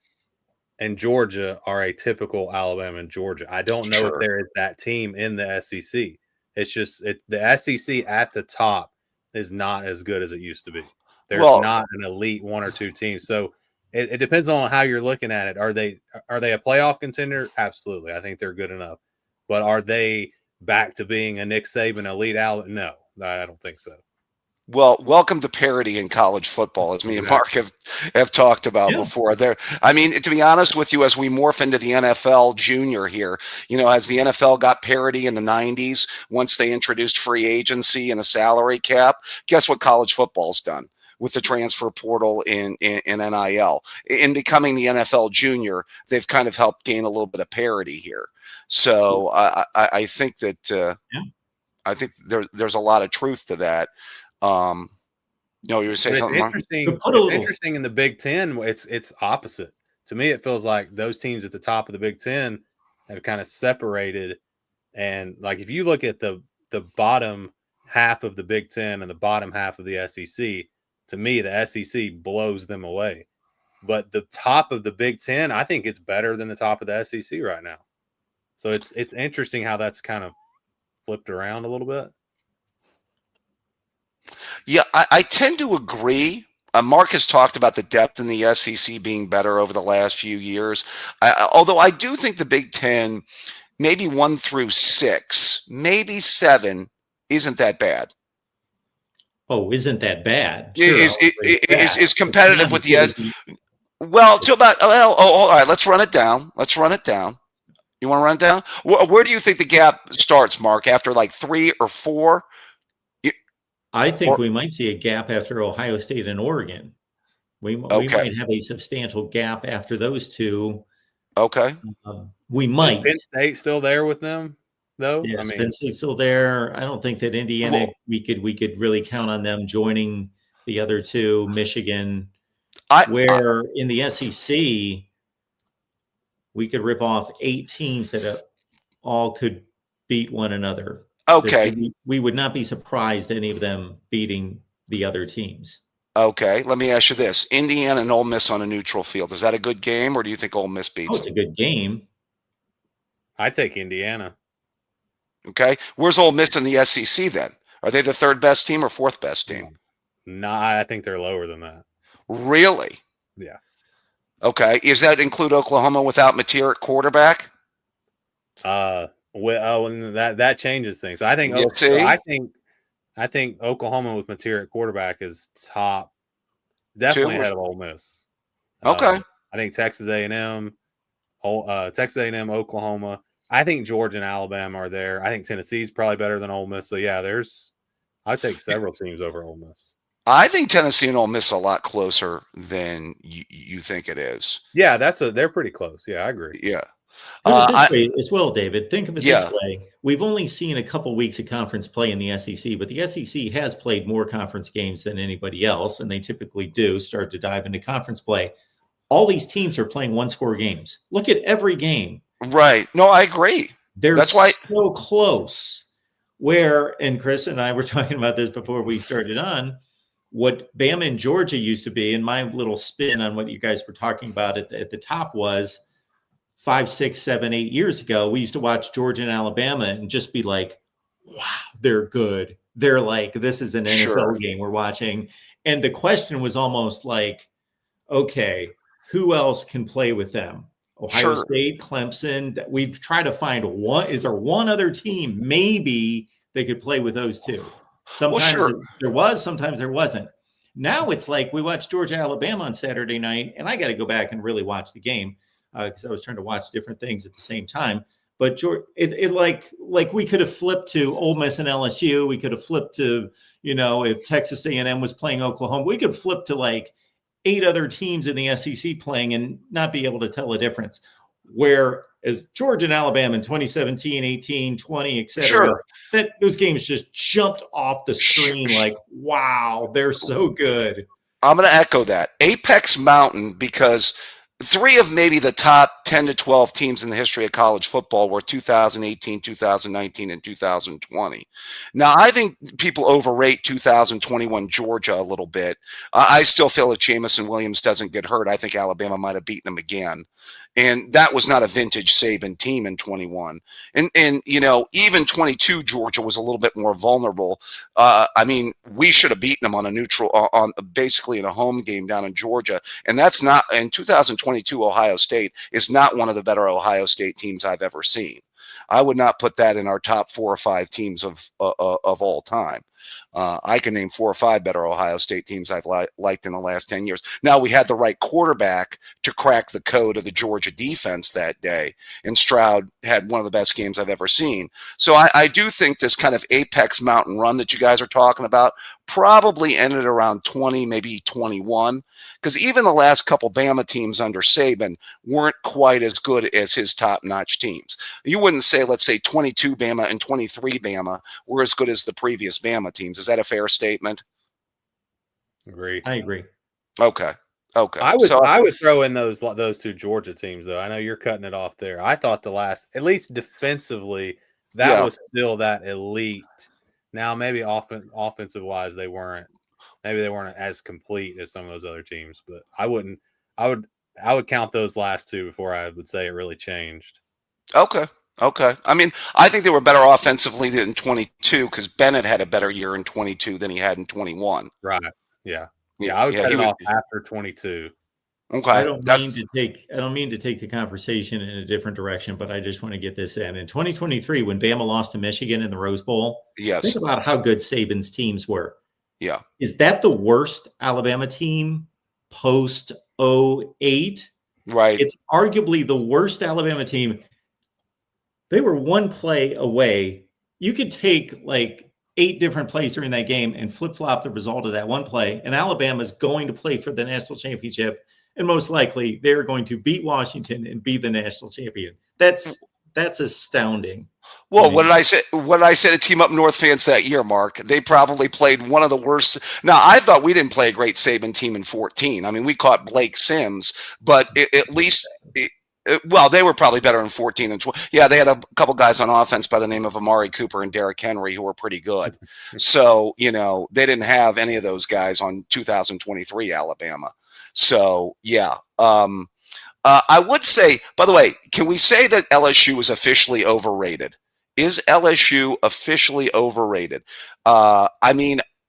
and Georgia are a typical Alabama and Georgia. I don't know if there is that team in the SEC. It's just the SEC at the top is not as good as it used to be. There's not an elite one or two teams. So it depends on how you're looking at it. Are they a playoff contender? Absolutely. I think they're good enough. But are they back to being a Nick Saban elite Alabama? No, I don't think so. Well, welcome to parity in college football, as me and Mark have talked about before. I mean, to be honest with you, as we morph into the NFL junior here, as the NFL got parity in the 90s, once they introduced free agency and a salary cap, guess what college football's done with the transfer portal in NIL? In becoming the NFL junior, they've kind of helped gain a little bit of parity here. So I think that I think there's a lot of truth to that. You were saying something. Interesting in the Big Ten. It's opposite to me. It feels like those teams at the top of the Big Ten have kind of separated. And like if you look at the bottom half of the Big Ten and the bottom half of the SEC, to me the SEC blows them away. But the top of the Big Ten, I think it's better than the top of the SEC right now. So it's interesting how that's kind of flipped around a little bit. Yeah, I tend to agree. Mark has talked about the depth in the SEC being better over the last few years. Although I do think the Big Ten, maybe 1 through 6, maybe 7, isn't that bad. Oh, isn't that bad? Sure, is competitive with the SEC. Well, to about all right. Let's run it down. You want to run it down? Where do you think the gap starts, Mark? After like 3 or 4? I think we might see a gap after Ohio State and Oregon. We might have a substantial gap after those two. Okay. We might. Is Penn State still there with them, though? Yeah, Penn State's still there. I don't think that Indiana, we could really count on them joining the other two, Michigan. Where in the SEC, we could rip off 8 teams that all could beat one another. Okay. We would not be surprised any of them beating the other teams. Okay. Let me ask you this. Indiana and Ole Miss on a neutral field. Is that a good game, or do you think Ole Miss beats it's a good game. I take Indiana. Okay. Where's Ole Miss in the SEC then? Are they the 3rd best team or 4th best team? No, I think they're lower than that. Really? Yeah. Okay. Does that include Oklahoma without Mateer at quarterback? And that changes things. I think. I think Oklahoma with Mateer at quarterback is top, definitely ahead of Ole Miss. Okay. I think Texas A&M, Oklahoma, I think Georgia and Alabama are there. I think Tennessee's probably better than Ole Miss. So yeah, I'd take several teams over Ole Miss. I think Tennessee and Ole Miss are a lot closer than you think it is. Yeah, they're pretty close. Yeah, I agree. Yeah. Put it this way as well, David. Think of it Yeah. this way. We've only seen a couple weeks of conference play in the SEC, but the SEC has played more conference games than anybody else, and they typically do start to dive into conference play. All these teams are playing one-score games. Look at every game. Right. No, I agree. That's why so close. And Chris and I were talking about this before we started on, what Bama and Georgia used to be, and my little spin on what you guys were talking about at the top was 5, 6, 7, 8 years ago, we used to watch Georgia and Alabama and just be like, wow, they're good. They're like, this is an NFL game we're watching. And the question was almost like, okay, who else can play with them? Ohio State, Clemson. We've tried to find one. Is there one other team maybe they could play with those two? Sometimes there was, sometimes there wasn't. Now it's like we watched Georgia, Alabama on Saturday night, and I got to go back and really watch the game because I was trying to watch different things at the same time. But it like we could have flipped to Ole Miss and LSU. We could have flipped to, if Texas A&M was playing Oklahoma, we could flip to like 8 other teams in the SEC playing and not be able to tell a difference. Whereas Georgia and Alabama in 2017, 18, 20, et cetera, that those games just jumped off the screen like, wow, they're so good. I'm going to echo that. Apex Mountain, because 3 of maybe the top 10 to 12 teams in the history of college football were 2018, 2019, and 2020. Now, I think people overrate 2021 Georgia a little bit. I still feel if Jamison Williams doesn't get hurt, I think Alabama might have beaten him again. And that was not a vintage Saban team in 21. And even 22, Georgia was a little bit more vulnerable. We should have beaten them on a neutral, on basically in a home game down in Georgia. And that's not, in 2022, Ohio State is not one of the better Ohio State teams I've ever seen. I would not put that in our top 4 or 5 teams of all time. I can name 4 or 5 better Ohio State teams I've liked in the last 10 years. Now, we had the right quarterback to crack the code of the Georgia defense that day, and Stroud had one of the best games I've ever seen. So I do think this kind of Apex Mountain run that you guys are talking about probably ended around 20, maybe 21, because even the last couple Bama teams under Saban weren't quite as good as his top-notch teams. You wouldn't say, let's say, 22 Bama and 23 Bama were as good as the previous Bama teams. Is that a fair statement? Agree. I agree. Okay. I would throw in those 2 Georgia teams, though. I know you're cutting it off there. I thought the last, at least defensively, that was still that elite. Now, maybe offensive wise, they weren't as complete as some of those other teams, but I would count those last 2 before I would say it really changed. Okay. I think they were better offensively than 22 because Bennett had a better year in 22 than he had in 21. Right. Yeah. I would cut it off after 22. Okay. I don't mean to take the conversation in a different direction, but I just want to get this in. In 2023, when Bama lost to Michigan in the Rose Bowl, think about how good Saban's teams were. Yeah. Is that the worst Alabama team post 08? Right. It's arguably the worst Alabama team. They were one play away. You could take like 8 different plays during that game and flip-flop the result of that one play, and Alabama's going to play for the national championship. And most likely they're going to beat Washington and be the national champion. That's astounding. Well, what did I say? What did I say to Team Up North fans that year, Mark? They probably played one of the worst. Now, I thought we didn't play a great Saban team in 14. I mean, we caught Blake Sims, but at least they were probably better in 14 and 12. Yeah, they had a couple guys on offense by the name of Amari Cooper and Derrick Henry who were pretty good. So, they didn't have any of those guys on 2023 Alabama. So, yeah. I would say, by the way, can we say that LSU is officially overrated? Is LSU officially overrated? I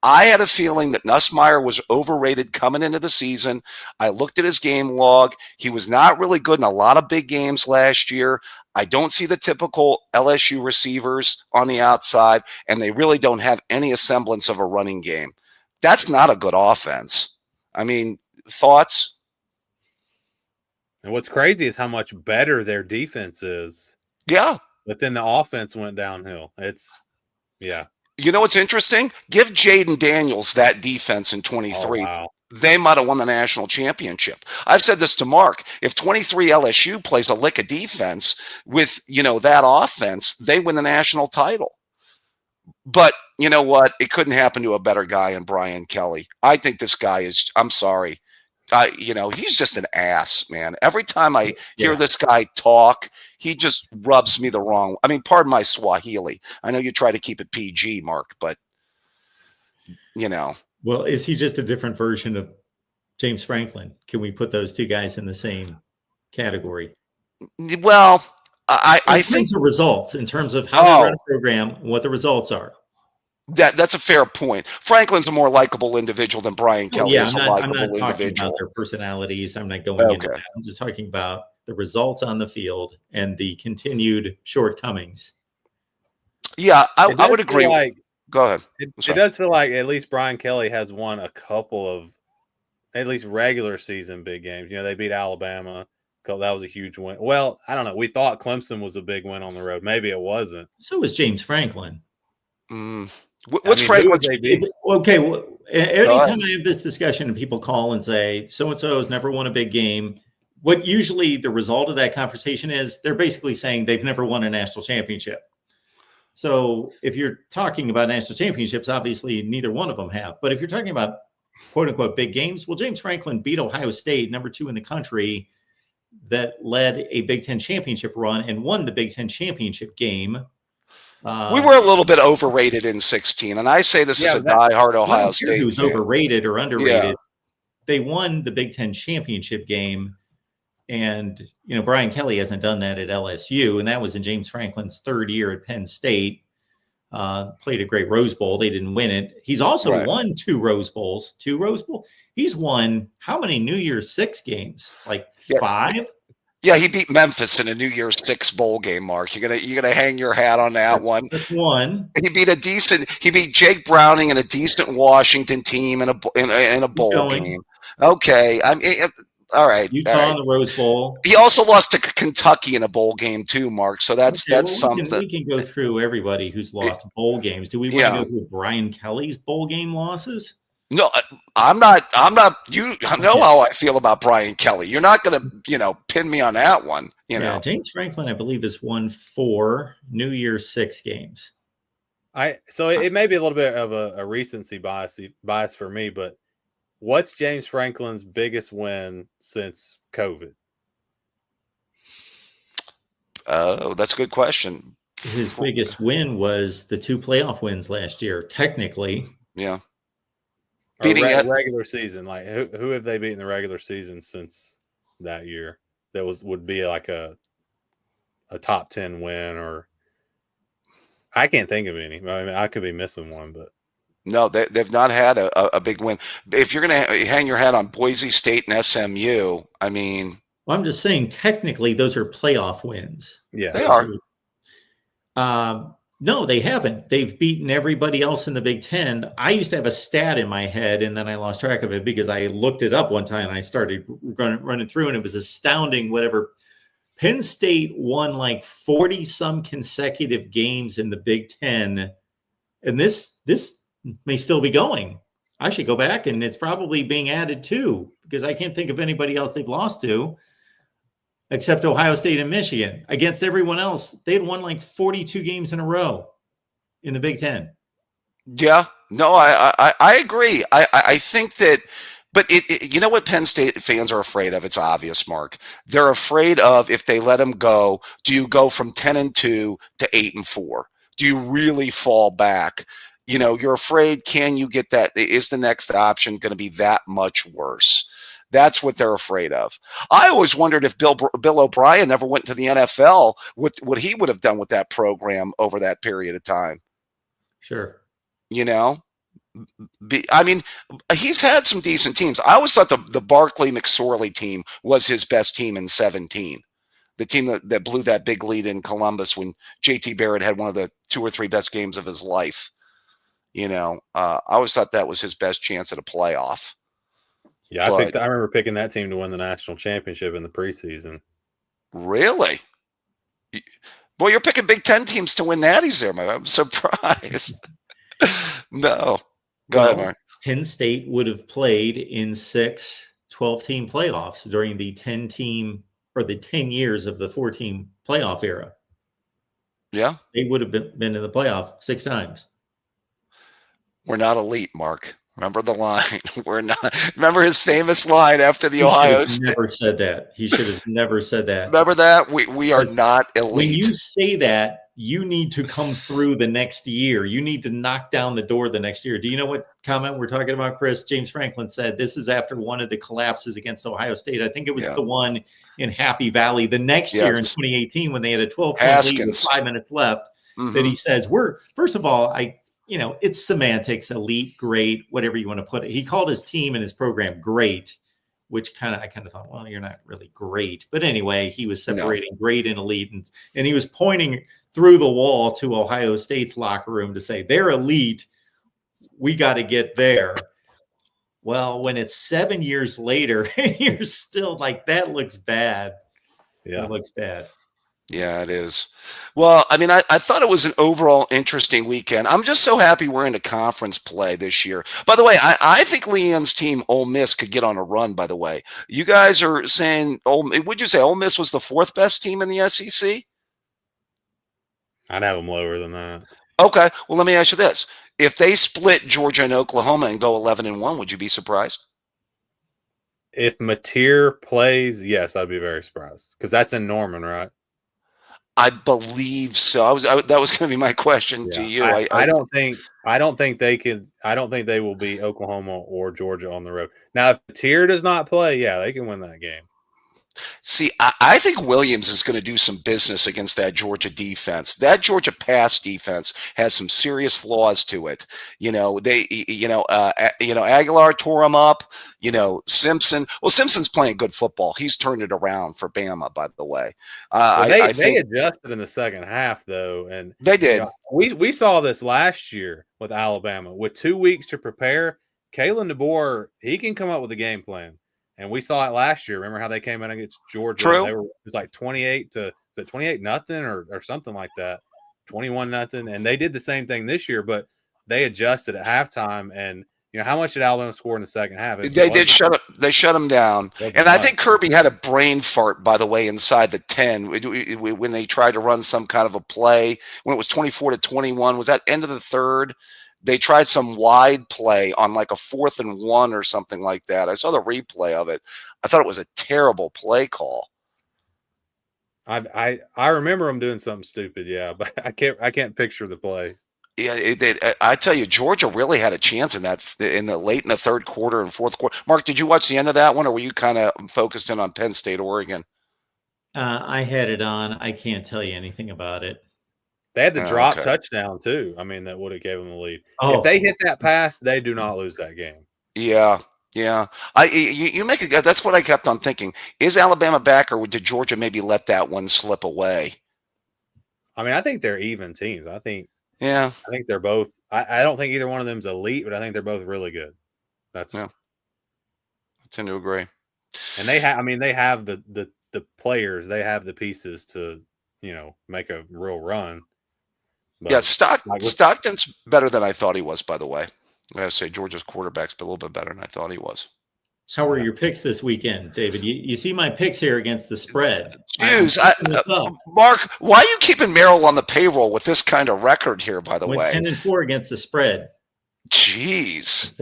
had a feeling that Nussmeier was overrated coming into the season. I looked at his game log. He was not really good in a lot of big games last year. I don't see the typical LSU receivers on the outside, and they really don't have any semblance of a running game. That's not a good offense. Thoughts? And what's crazy is how much better their defense is. Yeah. But then the offense went downhill. Yeah. You know what's interesting? Give Jaden Daniels that defense in Oh 23. wow. They might have won the national championship. I've said this to Mark. If 23 LSU plays a lick of defense with, that offense, they win the national title. But you know what? It couldn't happen to a better guy than Brian Kelly. I think this guy is, I'm sorry. He's just an ass, man. Every time I hear this guy talk, he just rubs me the wrong. I mean, pardon my Swahili. I know you try to keep it PG, Mark, but Well, is he just a different version of James Franklin? Can we put those two guys in the same category? Well, I think the results, in terms of how they run a program, what the results are. That's a fair point. Franklin's a more likable individual than Brian Kelly is a likable I'm not talking individual. about their personalities. I'm not going into that. I'm just talking about the results on the field and the continued shortcomings. Yeah, I would agree. Go ahead. It does feel like at least Brian Kelly has won a couple of at least regular season big games. They beat Alabama. That was a huge win. Well, I don't know. We thought Clemson was a big win on the road. Maybe it wasn't. So was James Franklin. What's Franklin's? Okay. Well, anytime I have this discussion and people call and say, so-and-so has never won a big game, what usually the result of that conversation is, they're basically saying they've never won a national championship. So if you're talking about national championships, obviously neither one of them have. But if you're talking about quote unquote big games, well, James Franklin beat Ohio State, number 2 in the country, that led a Big Ten championship run and won the Big Ten championship game. We were a little bit overrated in 16, and I say this is a diehard Ohio State. Who was overrated or underrated? Yeah. They won the Big Ten championship game, and Brian Kelly hasn't done that at LSU, and that was in James Franklin's 3rd year at Penn State. Played a great Rose Bowl. They didn't win it. He's also won 2 Rose Bowls. He's won how many New Year's 6 games? Like 5? Yeah, he beat Memphis in a New Year's 6 bowl game, Mark. You're gonna hang your hat on that one. That's one. He beat Jake Browning in a decent Washington team in a bowl game. Okay. All right. Utah in the Rose Bowl. He also lost to Kentucky in a bowl game too, Mark. So that's something. We can go through everybody who's lost bowl games. Do we want to go through Brian Kelly's bowl game losses? No, I'm not. You know how I feel about Brian Kelly. You're not going to, pin me on that one. James Franklin, I believe, has won 4 New Year's 6 games. So it may be a little bit of a recency bias for me, but what's James Franklin's biggest win since COVID? Oh, that's a good question. His biggest win was the 2 playoff wins last year, technically. Yeah. Beating regular season, like who have they beaten the regular season since that year? That would be like a top 10 win, or I can't think of any. I mean, I could be missing one, but no, they've not had a big win. If you're going to hang your hat on Boise State and SMU, I mean, well, I'm just saying technically those are playoff wins. Yeah, they are. No, they haven't. They've beaten everybody else in the Big Ten. I used to have a stat in my head, and then I lost track of it because I looked it up one time and I started running through, and it was astounding. Whatever. Penn State won like 40 some consecutive games in the Big Ten, and this may still be going. I should go back, and it's probably being added too, because I can't think of anybody else they've lost to, except Ohio State and Michigan. Against everyone else, they'd won like 42 games in a row in the Big Ten. Yeah, no, I agree. I think that, but you know what Penn State fans are afraid of? It's obvious, Mark. They're afraid of, if they let him go, do you go from 10-2 to 8-4? Do you really fall back? You're afraid, can you get that? Is the next option going to be that much worse? That's what they're afraid of. I always wondered if Bill O'Brien ever went to the NFL, what he would have done with that program over that period of time. Sure. I mean, he's had some decent teams. I always thought the Barkley McSorley team was his best team in 17. The team that blew that big lead in Columbus when JT Barrett had one of the 2 or 3 best games of his life. I always thought that was his best chance at a playoff. Yeah, I remember picking that team to win the national championship in the preseason. Really? Well, you're picking Big Ten teams to win natties there, Mike. I'm surprised. No. Go ahead, Mark. Penn State would have played in 6 12-team playoffs during the 10-team or the 10 years of the 4-team playoff era. Yeah. They would have been in the playoff 6 times. We're not elite, Mark. Remember the line. We're not. Remember his famous line after the Ohio State. Never said that. He should have never said that. Remember that? We are not elite. When you say that, you need to come through the next year. You need to knock down the door the next year. Do you know what comment we're talking about, Chris? James Franklin said this is after one of the collapses against Ohio State. I think it was the one in Happy Valley the next year in 2018 when they had a 12-point lead with 5 minutes left. That he says, first of all, it's semantics, elite, great, whatever you want to put it. He called his team and his program great, which I kind of thought, well, you're not really great. But anyway, he was separating great and elite. And he was pointing through the wall to Ohio State's locker room to say, they're elite. We got to get there. Well, when it's 7 years later, and you're still like, that looks bad. Yeah. It looks bad. Yeah, it is. Well, I mean, I thought it was an overall interesting weekend. I'm just so happy we're into conference play this year. By the way, I think Leanne's team, Ole Miss, could get on a run, by the way. You guys are saying, would you say Ole Miss was the 4th best team in the SEC? I'd have them lower than that. Okay. Well, let me ask you this. If they split Georgia and Oklahoma and go 11-1, would you be surprised? If Mateer plays, yes, I'd be very surprised. Because that's in Norman, right? I believe so. That was going to be my question to you. I don't think they could. I don't think they will beat Oklahoma or Georgia on the road. Now, if Mateer does not play, yeah, they can win that game. See, I think Williams is going to do some business against that Georgia defense. That Georgia pass defense has some serious flaws to it. Aguilar tore him up. Simpson. Well, Simpson's playing good football. He's turned it around for Bama, by the way. I think they adjusted in the second half, though, and they did. We saw this last year with Alabama. With 2 weeks to prepare, Kalen DeBoer, he can come up with a game plan. And we saw it last year. Remember how they came in against Georgia? True. It was like 28-0 or something like that, 21-0. And they did the same thing this year, but they adjusted at halftime. And how much did Alabama score in the second half? They shut them down. And I think Kirby had a brain fart, by the way, inside the 10 when they tried to run some kind of a play when it was 24-21. Was that end of the third? They tried some wide play on like a 4th and 1 or something like that. I saw the replay of it. I thought it was a terrible play call. I remember them doing something stupid, yeah, but I can't picture the play. Yeah, I tell you, Georgia really had a chance in the late in the third quarter and fourth quarter. Mark, did you watch the end of that one, or were you kind of focused in on Penn State, Oregon? I had it on. I can't tell you anything about it. They had the drop touchdown too. I mean, that would have gave them the lead. Oh. If they hit that pass, they do not lose that game. Yeah. You make a. That's what I kept on thinking. Is Alabama back, or did Georgia maybe let that one slip away? I mean, I think they're even teams. I think they're both. I don't think either one of them is elite, but I think they're both really good. I tend to agree. And they have. I mean, they have the players. They have the pieces to make a real run. But yeah, Stockton's better than I thought he was, by the way. I gotta say, Georgia's quarterback's a little bit better than I thought he was. How were your picks this weekend, David? You see my picks here against the spread. Jeez, Mark, why are you keeping Merrill on the payroll with this kind of record here, by the way? 10-4 against the spread. Jeez.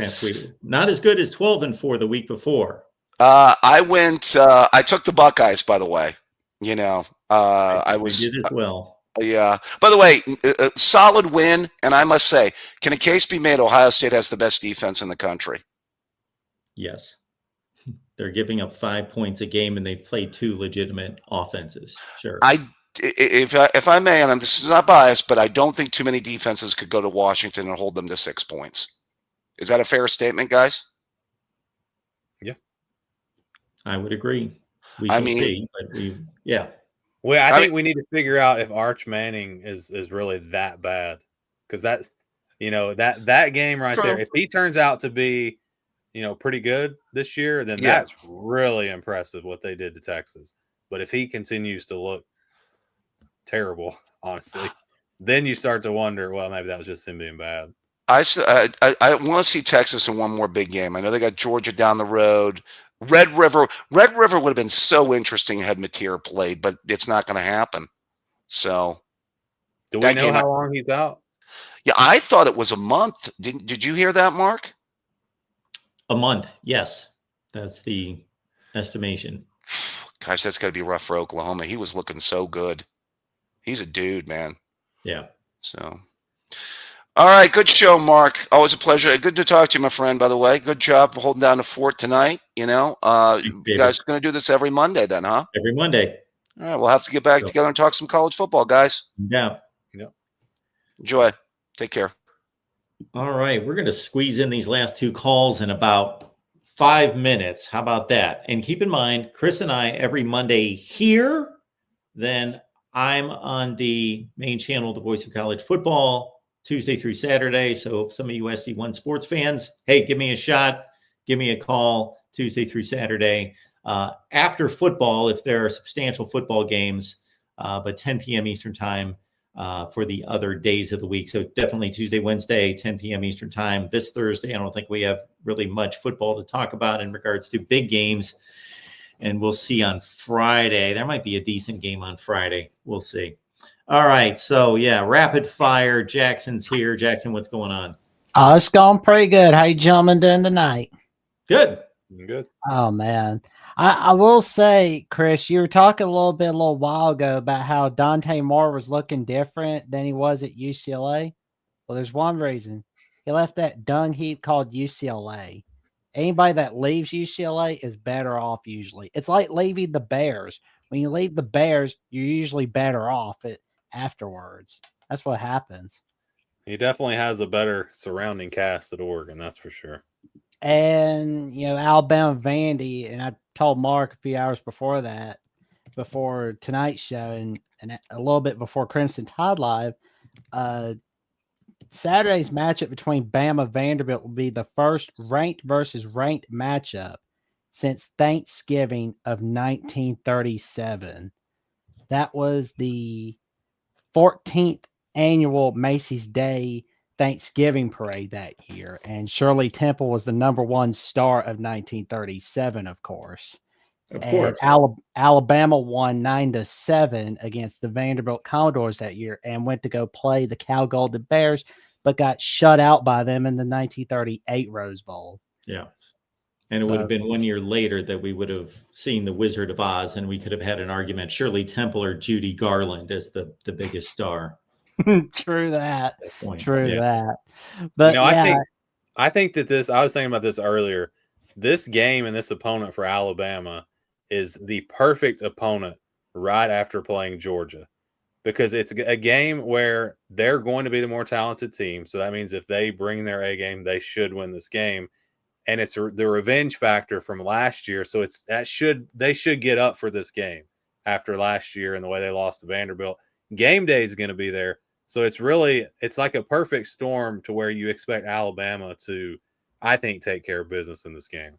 Not as good as 12-4 the week before. I took the Buckeyes, by the way. I did as well. Yeah. By the way, solid win, and I must say, can a case be made Ohio State has the best defense in the country? Yes. They're giving up 5 points a game, and they've played 2 legitimate offenses. Sure. If I may, and this is not biased, but I don't think too many defenses could go to Washington and hold them to 6 points. Is that a fair statement, guys? Yeah. I would agree. I think we need to figure out if Arch Manning is really that bad, because that game right there, if he turns out to be pretty good this year, then that's really impressive what they did to Texas. But if he continues to look terrible, honestly. Then you start to wonder, well, maybe that was just him being bad. I want to see Texas in one more big game. I know they got Georgia down the road. Red River would have been so interesting had Mateer played, but it's not going to happen. So, do we know how long he's out? Yeah, I thought it was a month. Did you hear that, Mark? A month, yes. That's the estimation. Gosh, that's got to be rough for Oklahoma. He was looking so good. He's a dude, man. Yeah. So, all right, good show, Mark. Always a pleasure. Good to talk to you, my friend, by the way. Good job holding down the fort tonight. You guys are going to do this every Monday then, huh? Every Monday. All right, we'll have to get back together and talk some college football, guys. Yeah. Enjoy. Take care. All right, we're going to squeeze in these last two calls in about 5 minutes. How about that? And keep in mind, Chris and I every Monday here, then I'm on the main channel, The Voice of College Football, Tuesday through Saturday. So if some of you SG1 Sports fans, hey, give me a shot, give me a call Tuesday through Saturday. After football, if there are substantial football games, but 10 p.m. Eastern time, for the other days of the week. So definitely Tuesday, Wednesday, 10 p.m. Eastern time. This Thursday, I don't think we have really much football to talk about in regards to big games. And we'll see on Friday. There might be a decent game on Friday. We'll see. All right. So, yeah, rapid fire. Jackson's here. Jackson, what's going on? It's going pretty good. How you gentlemen doing tonight? Good. Good. Oh, man. I will say, Chris, you were talking a little while ago about how Dante Moore was looking different than he was at UCLA. Well, there's one reason. He left that dung heap called UCLA. Anybody that leaves UCLA is better off usually. It's like leaving the Bears. When you leave the Bears, you're usually better off afterwards. That's what happens. He definitely has a better surrounding cast at Oregon, that's for sure. And, Alabama Vandy, and I told Mark a few hours before that, before tonight's show and a little bit before Crimson Tide Live, Saturday's matchup between Bama Vanderbilt will be the first ranked versus ranked matchup since Thanksgiving of 1937. That was the 14th annual Macy's Day Thanksgiving parade that year, and Shirley Temple was the number one star of 1937, of course. Of course. Alabama won 9-7 against the Vanderbilt Commodores that year and went to go play the Cal Golden Bears, but got shut out by them in the 1938 Rose Bowl. Yeah. And it would have been 1 year later that we would have seen the Wizard of Oz, and we could have had an argument, Shirley Temple or Judy Garland as the biggest star. True that. True that. But I think that I was thinking about this earlier. This game and this opponent for Alabama is the perfect opponent right after playing Georgia, because it's a game where they're going to be the more talented team. So that means if they bring their A game, they should win this game. And it's the revenge factor from last year. So they should get up for this game after last year and the way they lost to Vanderbilt. Game day is going to be there. So it's like a perfect storm to where you expect Alabama to, I think, take care of business in this game.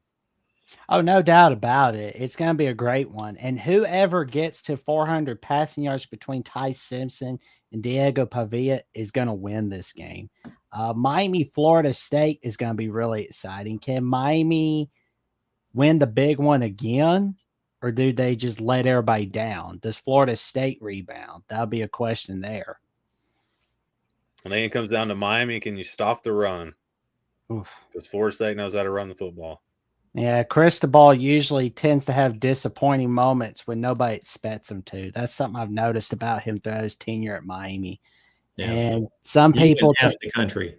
Oh, no doubt about it. It's going to be a great one. And whoever gets to 400 passing yards between Ty Simpson and Diego Pavia is going to win this game. Miami, Florida State is going to be really exciting. Can Miami win the big one again, or do they just let everybody down? Does Florida State rebound? That'll be a question there. I think it comes down to Miami. Can you stop the run? Because Florida State knows how to run the football. Yeah, Cristobal usually tends to have disappointing moments when nobody expects him to. That's something I've noticed about him throughout his tenure at Miami. Yeah. And some people half the country.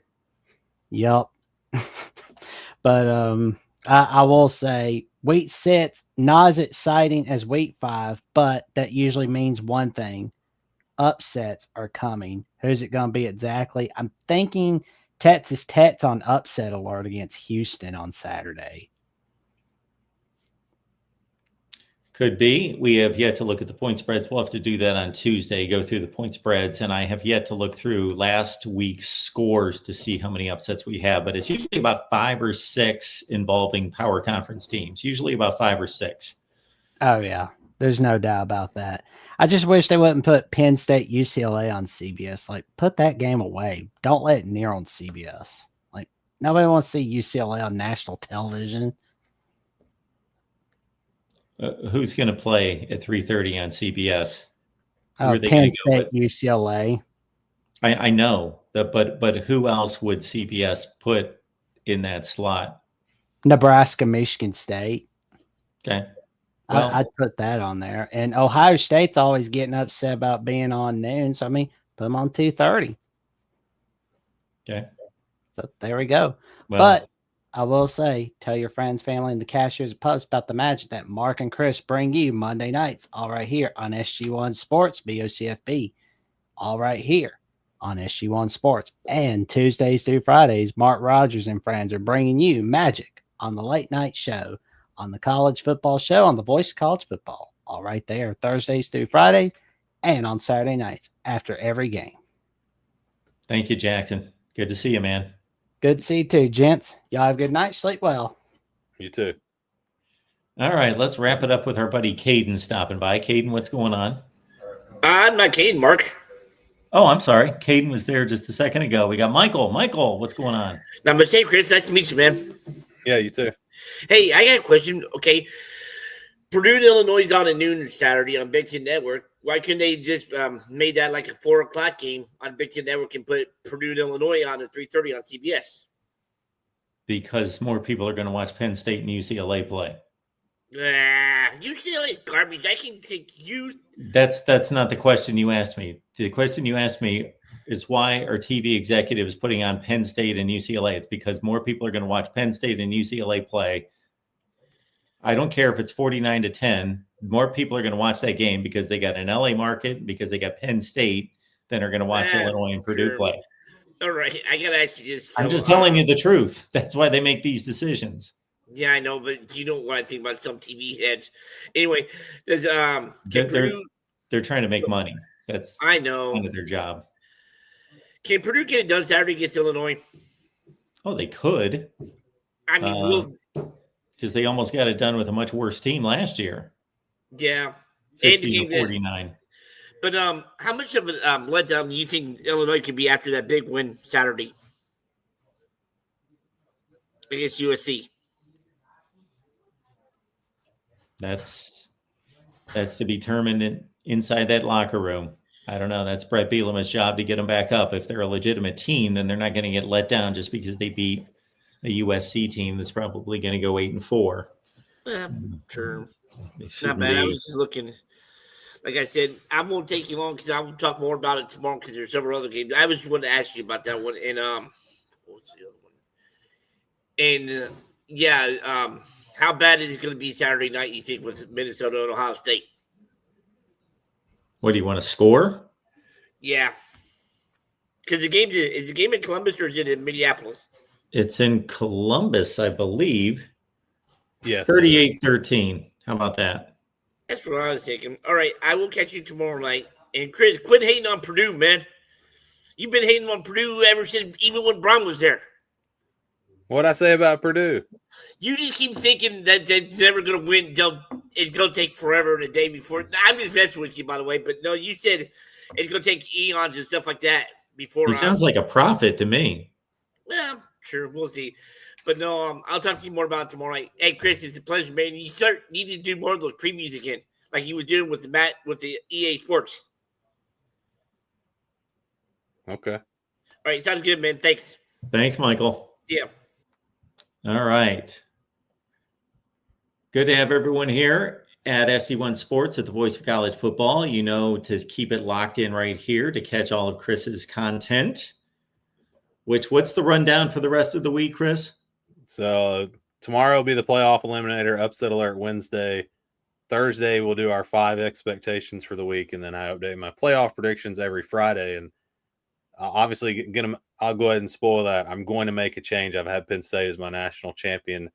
Yep. But I will say week 6, not as exciting as week 5, but that usually means one thing. Upsets are coming. Who's it going to be exactly? I'm thinking Texas Tech's on upset alert against Houston on Saturday. Could be. We have yet to look at the point spreads. We'll have to do that on Tuesday, go through the point spreads. And I have yet to look through last week's scores to see how many upsets we have. But it's usually about 5 or 6 involving power conference teams, usually about 5 or 6. Oh, yeah. There's no doubt about that. I just wish they wouldn't put Penn State UCLA on CBS. Like, put that game away. Don't let it near on CBS. Like, nobody wants to see UCLA on national television. Who's going to play at 3:30 on CBS? Who are they Penn going to go State with? UCLA. I know that, but who else would CBS put in that slot? Nebraska, Michigan State. Okay. Well, I'd put that on there. And Ohio State's always getting upset about being on noon. So, I mean, put them on 2:30. okay. So, there we go. Well, But I will say, tell your friends, family, and the cashiers of Post about the match that Mark and Chris bring you Monday nights, all right here on SG1 Sports, BOCFB, all right here on SG1 Sports. And Tuesdays through Fridays, Mark Rogers and friends are bringing you Magic on the late night show, on the college football show, on the Voice of College Football, all right there, Thursdays through Fridays, and on Saturday nights after every game. thank you, Jackson. Good to see you, man. Good to see you too, gents. Y'all have a good night. Sleep well. You too. All right, let's wrap it up with our buddy Caden stopping by. Caden, what's going on? I'm not Caden, Mark. Oh, I'm sorry. Caden was there just a second ago. We got Michael. Michael, what's going on? Now, but say, Chris, nice to meet you, man. Yeah, you too. Hey, I got a question. Okay, Purdue and Illinois is on at noon Saturday on Big Ten Network. Why couldn't they just made that like a 4:00 game on Big Ten Network and put Purdue and Illinois on at 3:30 on CBS? Because more people are going to watch Penn State and UCLA play. UCLA is garbage. I can take you. That's not the question you asked me. The question you asked me is why are TV executives putting on Penn State and UCLA? It's because more people are going to watch Penn State and UCLA play. I don't care if it's 49-10. More people are going to watch that game because they got an LA market, because they got Penn State, than are going to watch Illinois and Purdue play. All right, I gotta ask you this. I'm just telling you the truth. That's why they make these decisions. Yeah, I know, but you don't want to think about some TV heads. Anyway, does they're trying to make money. That's I know kind of their job. Can Purdue get it done Saturday against Illinois? Oh, they could. I mean, because they almost got it done with a much worse team last year. Yeah, 50-49. But how much of a letdown do you think Illinois could be after that big win Saturday against USC? That's to be determined inside that locker room. I don't know. That's Brett Bielema's job to get them back up. If they're a legitimate team, then they're not going to get let down just because they beat a USC team that's probably going to go 8-4. Yeah, sure. Not bad. I was just looking. Like I said, I won't take you long because I will talk more about it tomorrow because there's several other games. I was just wanting to ask you about that one. And what's the other one? And how bad is it going to be Saturday night? You think with Minnesota and Ohio State? What do you want to score? Yeah, because the game is the game in Columbus or is it in Minneapolis? It's in Columbus, I believe. Yes. 38-13. How about that? That's what I was thinking. All right, I will catch you tomorrow night. And Chris, quit hating on Purdue, man. You've been hating on Purdue ever since, even when Brown was there. What'd I say about Purdue? You just keep thinking that they're never going to win. It's going to take forever and a day before. I'm just messing with you, by the way. But no, you said it's going to take eons and stuff like that before. He sounds like a prophet to me. Well, sure, we'll see. But no, I'll talk to you more about it tomorrow night. Hey, Chris, it's a pleasure, man. You need to do more of those previews again, like you were doing with the EA Sports. Okay. All right, sounds good, man. Thanks. Thanks, Michael. Yeah. All right. Good to have everyone here at SG1 Sports at the Voice of College Football. You know, to keep it locked in right here to catch all of Chris's content. What's the rundown for the rest of the week, Chris? So tomorrow will be the playoff eliminator, upset alert Wednesday. Thursday we'll do our 5 expectations for the week, and then I update my playoff predictions every Friday. And obviously, I'll go ahead and spoil that. I'm going to make a change. I've had Penn State as my national champion.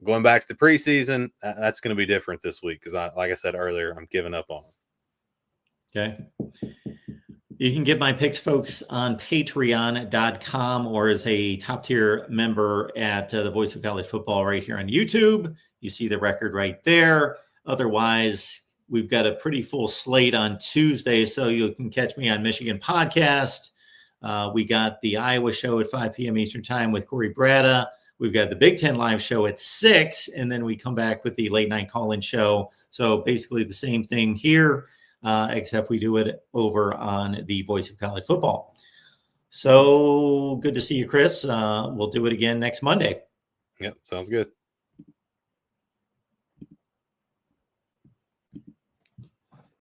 Going back to the preseason, that's going to be different this week because, like I said earlier, I'm giving up on them. Okay. You can get my picks, folks, on patreon.com or as a top-tier member at the Voice of College Football right here on YouTube. You see the record right there. Otherwise, we've got a pretty full slate on Tuesday, so you can catch me on Michigan Podcast. We got the Iowa show at 5 p.m. Eastern Time with Corey Bratta. We've got the Big Ten Live show at 6, and then we come back with the late night call-in show. So basically the same thing here, except we do it over on the Voice of College Football. So good to see you, Chris. We'll do it again next Monday. Yep, sounds good.